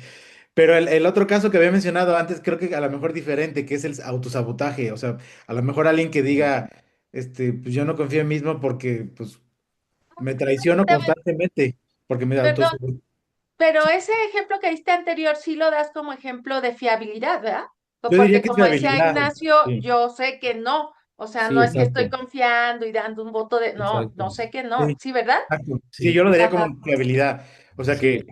Pero el otro caso que había mencionado antes, creo que a lo mejor diferente, que es el autosabotaje. O sea, a lo mejor alguien que diga, pues yo no confío en mí mismo porque pues me traiciono constantemente, porque me Perdón, autosabotaje. pero ese ejemplo que diste anterior sí lo das como ejemplo de fiabilidad, ¿verdad? Yo diría Porque que es como decía fiabilidad. Ignacio, sí, yo sé que no. O sea, sí, no es que estoy exacto, confiando y dando un voto de... No, exacto. no sé que no. Sí, ¿Sí, verdad? exacto. Sí, Sí, yo lo daría Ajá. como fiabilidad. O sea sí.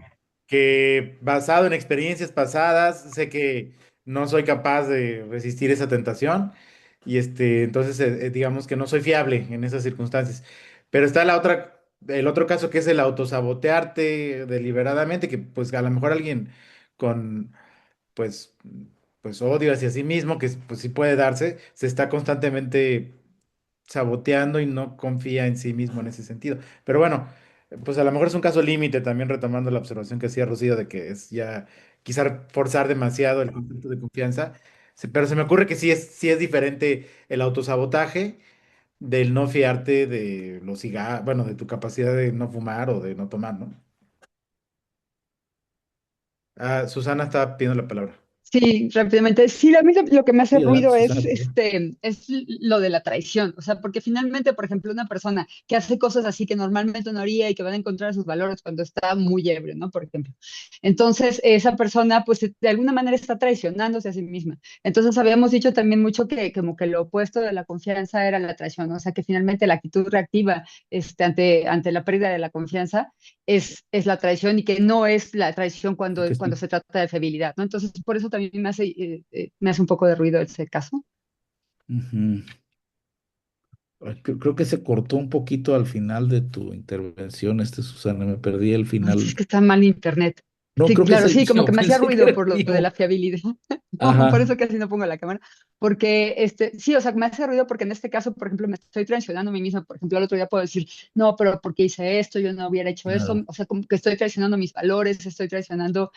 que basado en experiencias pasadas, sé que no soy capaz de resistir esa tentación y entonces digamos que no soy fiable en esas circunstancias. Pero está el otro caso que es el autosabotearte deliberadamente, que pues a lo mejor alguien con pues, pues odio hacia sí mismo, que pues sí puede darse, se está constantemente saboteando y no confía en sí mismo en ese sentido. Pero bueno, pues a lo mejor es un caso límite, también retomando la observación que hacía Rocío de que es ya quizá forzar demasiado el concepto de confianza. Pero se me ocurre que sí es diferente el autosabotaje del no fiarte de los cigarros, bueno, de tu capacidad de no fumar o de no tomar, ¿no? Ah, Susana está pidiendo la palabra. Sí, rápidamente. Sí, a mí lo que me hace Sí, adelante, ruido Susana, por favor. es lo de la traición. O sea, porque finalmente, por ejemplo, una persona que hace cosas así que normalmente no haría y que va a encontrar sus valores cuando está muy ebrio, ¿no? Por ejemplo. Entonces, esa persona, pues, de alguna manera está traicionándose a sí misma. Entonces, habíamos dicho también mucho que como que lo opuesto de la confianza era la traición, ¿no? O sea, que finalmente la actitud reactiva, ante la pérdida de la confianza es la traición y que no es la traición Creo que cuando sí. se trata de fiabilidad, ¿no? Entonces, por eso también me hace un poco de ruido ese caso. Ujú. Ay, creo que se cortó un poquito al final de tu intervención, Susana, me perdí el Ay, es final. que está mal internet. No, Sí, creo que es claro, el sí, como mío, que me hacía pensé que era ruido el por lo de mío. la fiabilidad. No, por Ajá, eso casi no pongo la cámara. Porque, sí, o sea, me hace ruido porque en este caso, por ejemplo, me estoy traicionando a mí misma. Por ejemplo, el otro día puedo decir, no, pero ¿por qué hice esto? Yo no hubiera hecho esto. claro. O sea, como que estoy traicionando mis valores, estoy traicionando,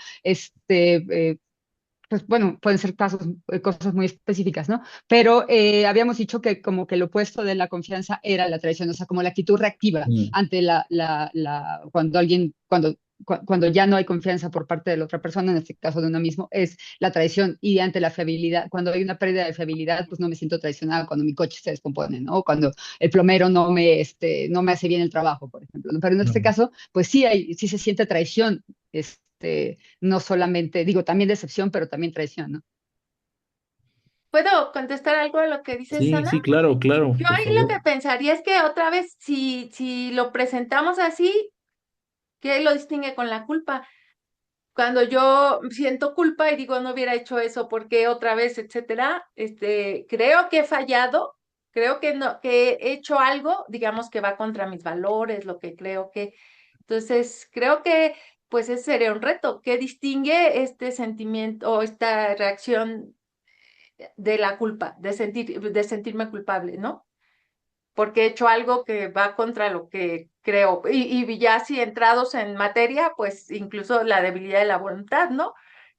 pues bueno, pueden ser casos, cosas muy específicas, ¿no? Pero habíamos dicho que como que lo opuesto de la confianza era la traición, o sea, como la actitud reactiva Mm, ante cuando cuando ya no hay confianza por parte de la otra persona, en este caso de uno mismo, es la traición. Y ante la fiabilidad, cuando hay una pérdida de fiabilidad, pues no me siento traicionada cuando mi coche se descompone, ¿no? O cuando el plomero no me hace bien el trabajo, por ejemplo, ¿no? Pero en este no. caso, pues sí se siente traición, no solamente, digo, también decepción, pero también traición, ¿no? ¿Puedo contestar algo de lo que dice Sí, Sana? sí, claro, claro, Yo por ahí lo que favor. pensaría es que otra vez, si lo presentamos así, ¿qué lo distingue con la culpa? Cuando yo siento culpa y digo no hubiera hecho eso porque otra vez, etcétera, creo que he fallado, creo que no, que he hecho algo, digamos que va contra mis valores, lo que creo que. Entonces, creo que pues ese sería un reto. ¿Qué distingue este sentimiento o esta reacción de la culpa, de sentirme culpable, ¿no? Porque he hecho algo que va contra lo que creo. Y ya si entrados en materia, pues incluso la debilidad de la voluntad, ¿no?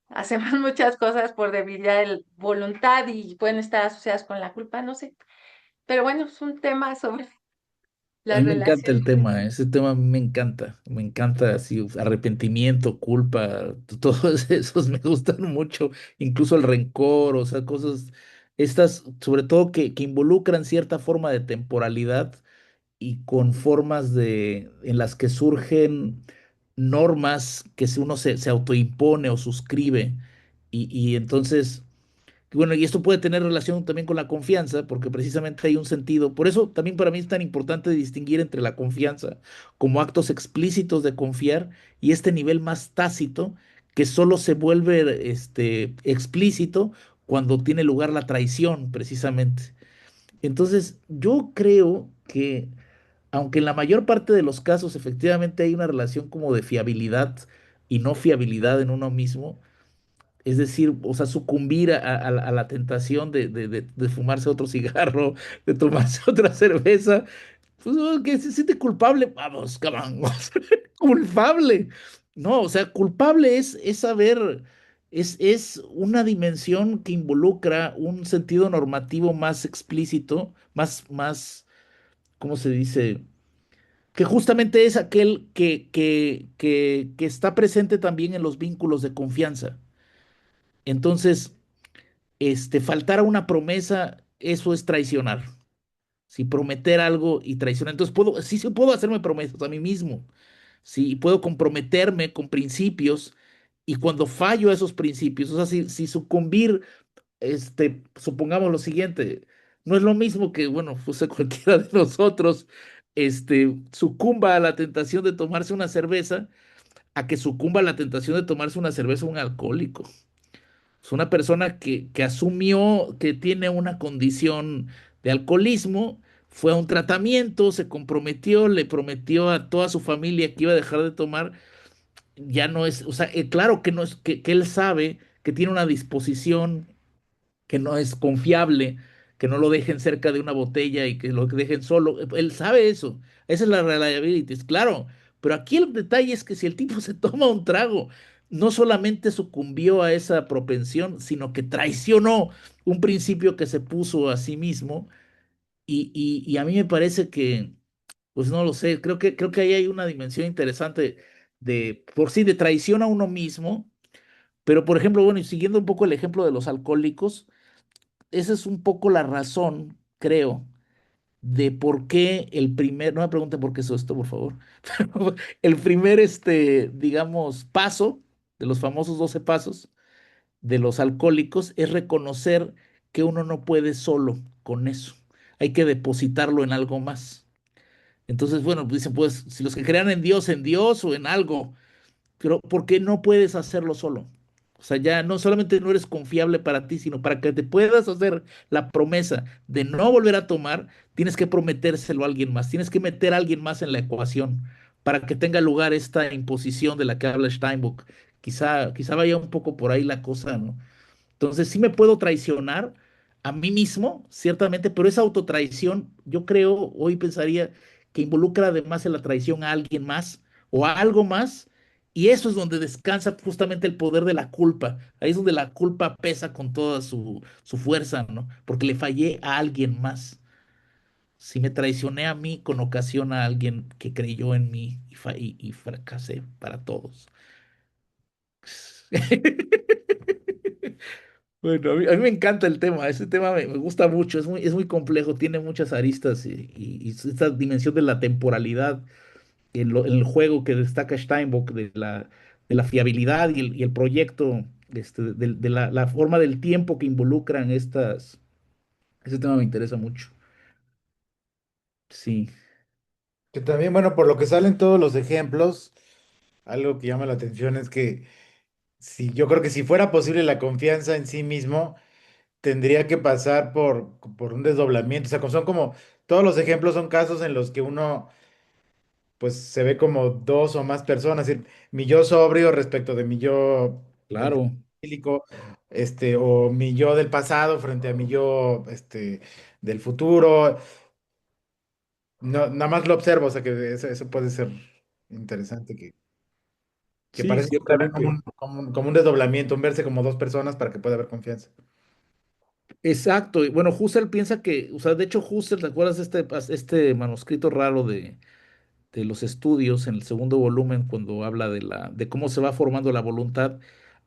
Hacemos muchas cosas por debilidad de la voluntad y pueden estar asociadas con la culpa, no sé. Pero bueno, es un tema sobre A las mí me encanta el relaciones. tema, ese tema a mí me encanta así, arrepentimiento, culpa, todos esos me gustan mucho, incluso el rencor, o sea, cosas, estas, sobre todo que involucran cierta forma de temporalidad y con formas en las que surgen normas que si uno se autoimpone o suscribe. Y entonces, bueno, y esto puede tener relación también con la confianza, porque precisamente hay un sentido. Por eso también para mí es tan importante distinguir entre la confianza como actos explícitos de confiar y este nivel más tácito que solo se vuelve explícito cuando tiene lugar la traición, precisamente. Entonces, yo creo que, aunque en la mayor parte de los casos efectivamente hay una relación como de fiabilidad y no fiabilidad en uno mismo, es decir, o sea, sucumbir a la tentación de fumarse otro cigarro, de tomarse otra cerveza, pues oh, que se siente culpable, vamos, cabrón, culpable. No, o sea, culpable es saber, es una dimensión que involucra un sentido normativo más explícito, más, ¿cómo se dice? Que justamente es aquel que está presente también en los vínculos de confianza. Entonces, faltar a una promesa, eso es traicionar. Si prometer algo y traicionar, entonces sí puedo hacerme promesas a mí mismo, sí, y puedo comprometerme con principios, y cuando fallo a esos principios, o sea, si sucumbir, supongamos lo siguiente, no es lo mismo que, bueno, fuese cualquiera de nosotros, sucumba a la tentación de tomarse una cerveza, a que sucumba a la tentación de tomarse una cerveza un alcohólico. Es una persona que asumió que tiene una condición de alcoholismo, fue a un tratamiento, se comprometió, le prometió a toda su familia que iba a dejar de tomar. Ya no es, o sea, claro que no es, que él sabe que tiene una disposición que no es confiable, que no lo dejen cerca de una botella y que lo dejen solo. Él sabe eso. Esa es la reliability, es claro. Pero aquí el detalle es que si el tipo se toma un trago, no solamente sucumbió a esa propensión, sino que traicionó un principio que se puso a sí mismo. Y a mí me parece que, pues no lo sé, creo que ahí hay una dimensión interesante de, por sí, de traición a uno mismo. Pero, por ejemplo, bueno, y siguiendo un poco el ejemplo de los alcohólicos, esa es un poco la razón, creo, de por qué el primer, no me pregunten por qué es esto, por favor, pero el primer, digamos, paso de los famosos 12 pasos de los alcohólicos es reconocer que uno no puede solo con eso. Hay que depositarlo en algo más. Entonces, bueno, pues dicen, pues, si los que crean en Dios o en algo, pero ¿por qué no puedes hacerlo solo? O sea, ya no solamente no eres confiable para ti, sino para que te puedas hacer la promesa de no volver a tomar, tienes que prometérselo a alguien más, tienes que meter a alguien más en la ecuación para que tenga lugar esta imposición de la que habla Steinbock. Quizá vaya un poco por ahí la cosa, ¿no? Entonces, sí me puedo traicionar a mí mismo, ciertamente, pero esa autotraición, yo creo, hoy pensaría que involucra además en la traición a alguien más o a algo más, y eso es donde descansa justamente el poder de la culpa. Ahí es donde la culpa pesa con toda su fuerza, ¿no? Porque le fallé a alguien más. Si me traicioné a mí con ocasión a alguien que creyó en mí y fracasé para todos. Bueno, a mí me encanta el tema, ese tema me gusta mucho, es muy complejo, tiene muchas aristas y esta dimensión de la temporalidad en el juego que destaca Steinbock, de la fiabilidad y el proyecto, de la forma del tiempo que involucran ese tema me interesa mucho. Sí, Que también, bueno, por lo que salen todos los ejemplos, algo que llama la atención es que si yo creo que si fuera posible la confianza en sí mismo, tendría que pasar por un desdoblamiento. O sea, son como, todos los ejemplos son casos en los que uno, pues, se ve como dos o más personas, es decir, mi yo sobrio respecto de mi yo claro. etílico, o mi yo del pasado frente a mi yo, del futuro. No, nada más lo observo, o sea, que eso puede ser interesante, que Sí, parece también como ciertamente. un desdoblamiento, un verse como dos personas para que pueda haber confianza. Exacto. Y bueno, Husserl piensa que, o sea, de hecho Husserl, ¿te acuerdas de este manuscrito raro de los estudios en el segundo volumen cuando habla de cómo se va formando la voluntad?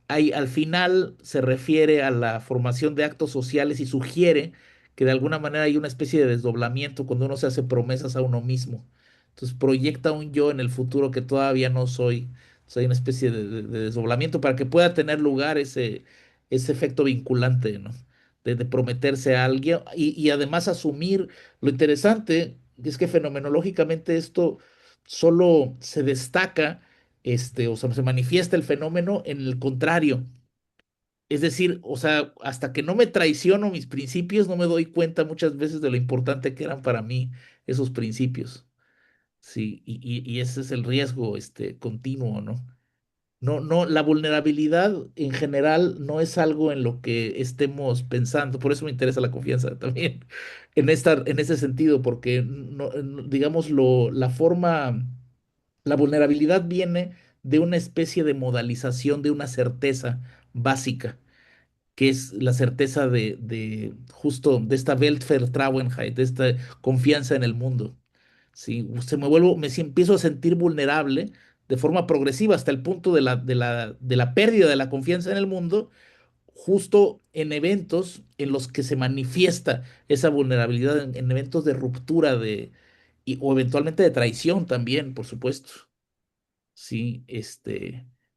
Al final se refiere a la formación de actos sociales y sugiere que de alguna manera hay una especie de desdoblamiento cuando uno se hace promesas a uno mismo. Entonces proyecta un yo en el futuro que todavía no soy. Soy una especie de desdoblamiento para que pueda tener lugar ese efecto vinculante, ¿no? De prometerse a alguien y además asumir lo interesante es que fenomenológicamente esto solo se destaca, o sea, se manifiesta el fenómeno en el contrario. Es decir, o sea, hasta que no me traiciono mis principios, no me doy cuenta muchas veces de lo importante que eran para mí esos principios. Sí, y ese es el riesgo, continuo, ¿no? No, no, la vulnerabilidad en general no es algo en lo que estemos pensando, por eso me interesa la confianza también, en ese sentido, porque digamos, la forma, la vulnerabilidad viene de una especie de modalización de una certeza básica, que es la certeza de justo de esta Weltvertrauenheit, de esta confianza en el mundo. Sí, empiezo a sentir vulnerable de forma progresiva hasta el punto de la pérdida de la confianza en el mundo, justo en eventos en los que se manifiesta esa vulnerabilidad, en eventos de ruptura o eventualmente de traición también, por supuesto. Sí,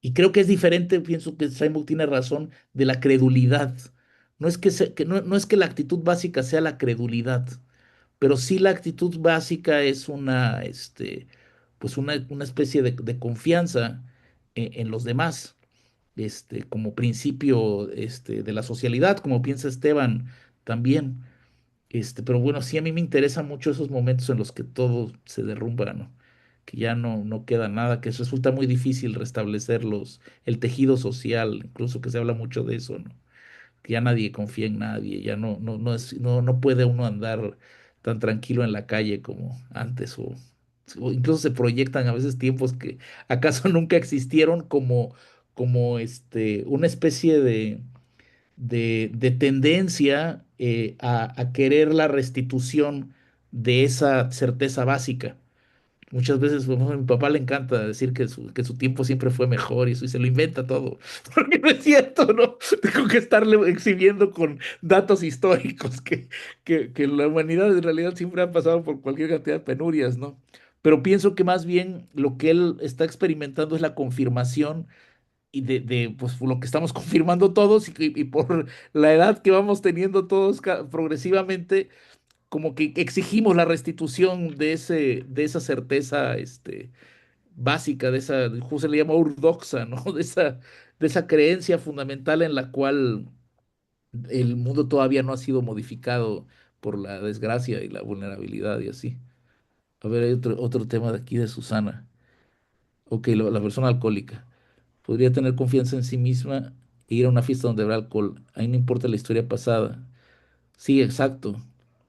y creo que es diferente, pienso que Steinbock tiene razón, de la credulidad. No es que la actitud básica sea la credulidad, pero sí la actitud básica es pues una especie de confianza en los demás, como principio, de la socialidad, como piensa Esteban también. Pero bueno, sí a mí me interesan mucho esos momentos en los que todo se derrumba, ¿no? Que ya no queda nada, que resulta muy difícil restablecer el tejido social, incluso que se habla mucho de eso, ¿no? Que ya nadie confía en nadie, ya no puede uno andar tan tranquilo en la calle como antes, o incluso se proyectan a veces tiempos que acaso nunca existieron como una especie de tendencia a querer la restitución de esa certeza básica. Muchas veces, por ejemplo, a mi papá le encanta decir que su tiempo siempre fue mejor y eso, y se lo inventa todo. Porque no es cierto, ¿no? Tengo que estarle exhibiendo con datos históricos que la humanidad en realidad siempre ha pasado por cualquier cantidad de penurias, ¿no? Pero pienso que más bien lo que él está experimentando es la confirmación y pues lo que estamos confirmando todos y por la edad que vamos teniendo todos progresivamente como que exigimos la restitución de esa certeza básica, José le llama ortodoxa, ¿no? De esa creencia fundamental en la cual el mundo todavía no ha sido modificado por la desgracia y la vulnerabilidad y así. A ver, hay otro tema de aquí de Susana. Ok, la persona alcohólica. Podría tener confianza en sí misma e ir a una fiesta donde habrá alcohol. Ahí no importa la historia pasada. Sí, exacto.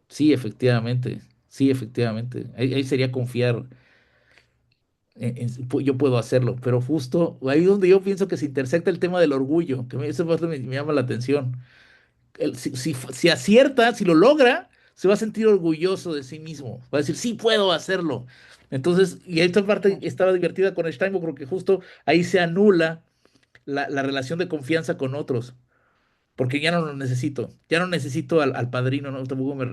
Sí, efectivamente. Sí, efectivamente. Ahí sería confiar yo puedo hacerlo, pero justo ahí donde yo pienso que se intersecta el tema del orgullo, que eso me llama la atención. Si acierta, si lo logra, se va a sentir orgulloso de sí mismo. Va a decir, sí puedo hacerlo. Entonces, y esta parte estaba divertida con Steinbock, porque justo ahí se anula la relación de confianza con otros porque ya no lo necesito, ya no necesito al padrino, no, tampoco me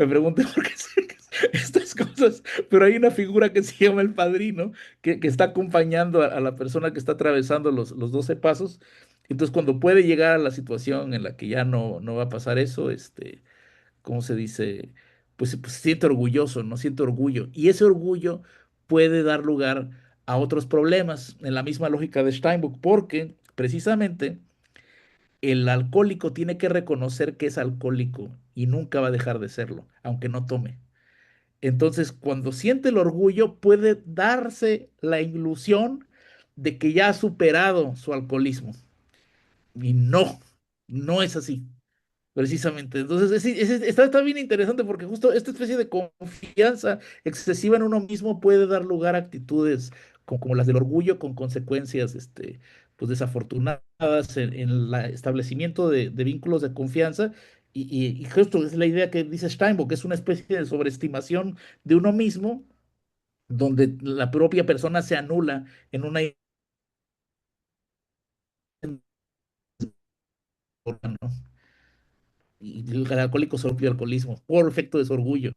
pregunté por qué sé que estas cosas, pero hay una figura que se llama el padrino, que está acompañando a la persona que está atravesando los 12 pasos, entonces cuando puede llegar a la situación en la que ya no va a pasar eso, ¿cómo se dice? Pues se siente orgulloso, no siente orgullo, y ese orgullo puede dar lugar a otros problemas, en la misma lógica de Steinbock, porque precisamente el alcohólico tiene que reconocer que es alcohólico y nunca va a dejar de serlo, aunque no tome. Entonces, cuando siente el orgullo, puede darse la ilusión de que ya ha superado su alcoholismo. Y no es así. Precisamente. Entonces, está bien interesante porque justo esta especie de confianza excesiva en uno mismo puede dar lugar a actitudes como las del orgullo con consecuencias, pues desafortunadas en el establecimiento de vínculos de confianza. Y justo es la idea que dice Steinbock, que es una especie de sobreestimación de uno mismo, donde la propia persona se anula en una ¿no? Y el alcohólico se propio alcoholismo por efecto de su orgullo.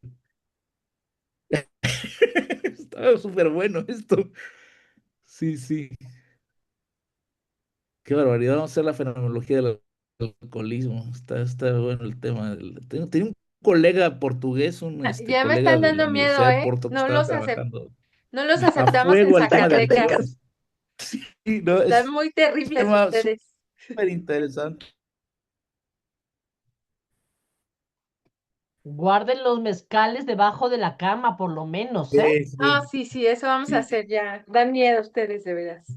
Está súper bueno esto. Sí, sí. Qué barbaridad. Vamos a hacer la fenomenología del alcoholismo. Está bueno el tema. Tenía un colega portugués, un Ya me colega están de la dando miedo, Universidad de ¿eh? Porto que estaba trabajando No los a aceptamos en fuego al tema de Zacatecas. adicciones. Sí, no, Están es muy un terribles tema ustedes. súper interesante. Guarden los mezcales debajo de la cama, por lo menos, ¿eh? Sí, Ah, sí. sí, sí, eso vamos a Sí. hacer ya. Dan miedo ustedes, de veras.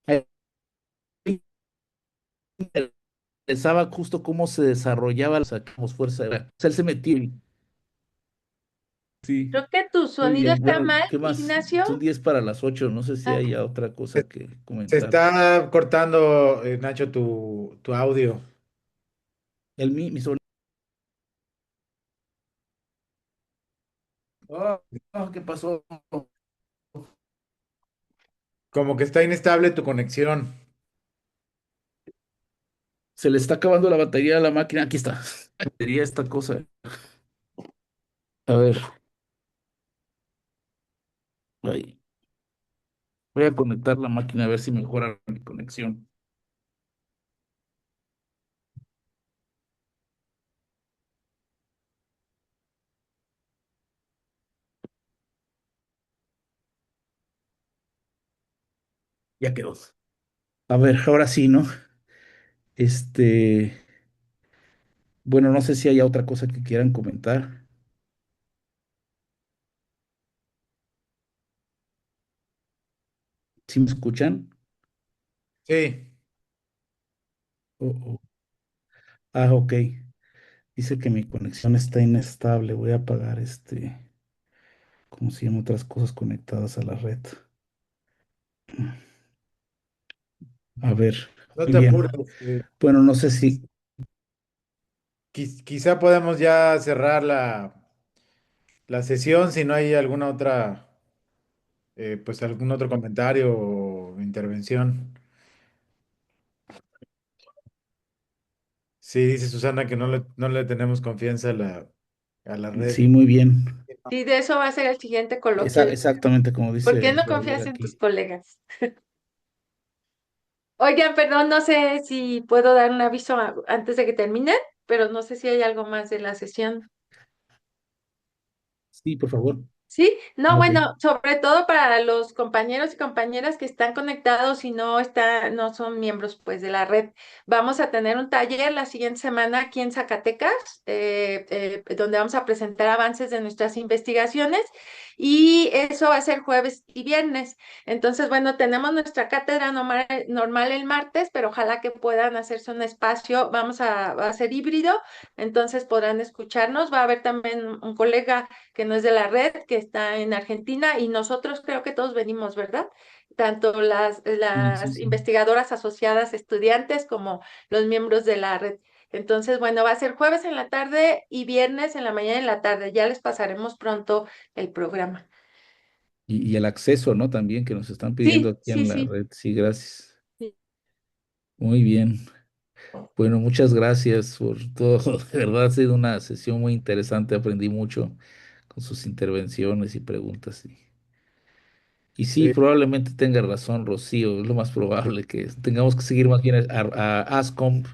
Ahí me interesaba justo cómo se desarrollaba, sacamos fuerza. O sea, él se metió. Sí, Creo que tu muy sonido bien. está Bueno, mal, ¿qué más? Ignacio. Son 10 para las 8. No sé si Ah, hay otra Se, cosa que se comentar. está cortando, Nacho, tu audio. Mi sobrino. Oh, oh, ¿qué pasó? Como que está inestable tu conexión. Se le está acabando la batería a la máquina. Aquí está. Batería esta cosa. A ver, ahí. Voy a conectar la máquina a ver si mejora mi conexión. Ya quedó. A ver, ahora sí, ¿no? Este, bueno, no sé si hay otra cosa que quieran comentar. ¿Sí me escuchan? Sí, Oh, oh. Ah, ok. Dice que mi conexión está inestable. Voy a apagar ¿cómo se llama? Otras cosas conectadas a la red. A ver, no muy te bien. apures. Bueno, no sé si, Quizá podemos ya cerrar la sesión si no hay alguna otra, pues algún otro comentario o intervención. Sí, dice Susana que no le tenemos confianza a la red. sí, muy bien. sí, de eso va a ser el siguiente coloquio. Exactamente como ¿Por qué dice no Gabriel confías en tus aquí. colegas? Oigan, perdón, no sé si puedo dar un aviso antes de que termine, pero no sé si hay algo más de la sesión. Sí, por favor. Sí, no, Ah, ok. bueno, sobre todo para los compañeros y compañeras que están conectados y no son miembros pues de la red. Vamos a tener un taller la siguiente semana aquí en Zacatecas, donde vamos a presentar avances de nuestras investigaciones y eso va a ser jueves y viernes. Entonces, bueno, tenemos nuestra cátedra normal el martes, pero ojalá que puedan hacerse un espacio. Va a ser híbrido, entonces podrán escucharnos. Va a haber también un colega que no es de la red, que está en Argentina, y nosotros creo que todos venimos, ¿verdad? Tanto las, Sí, sí, las sí. investigadoras asociadas estudiantes como los miembros de la red. Entonces, bueno, va a ser jueves en la tarde y viernes en la mañana y en la tarde. Ya les pasaremos pronto el programa. Y el acceso, ¿no? También que nos están pidiendo Sí, aquí sí, en la sí. red. Sí, gracias. Sí. Muy bien. Bueno, muchas gracias por todo. De verdad ha sido una sesión muy interesante. Aprendí mucho con sus intervenciones y preguntas. Y sí, Sí, probablemente tenga razón, Rocío. Es lo más probable que tengamos que seguir más bien a ASCOMP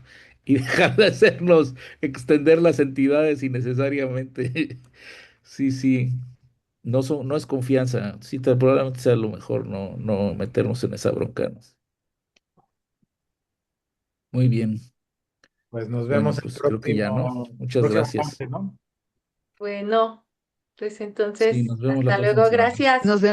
y dejar de hacernos extender las entidades innecesariamente. Sí, sí. No es confianza. Sí, probablemente sea lo mejor no meternos en esa bronca, ¿no? Muy bien. pues nos Bueno, vemos el pues creo que ya, ¿no? Muchas próximo gracias. martes, ¿no? Bueno, pues Sí, entonces, nos vemos la hasta próxima luego. semana. Gracias. Nos vemos.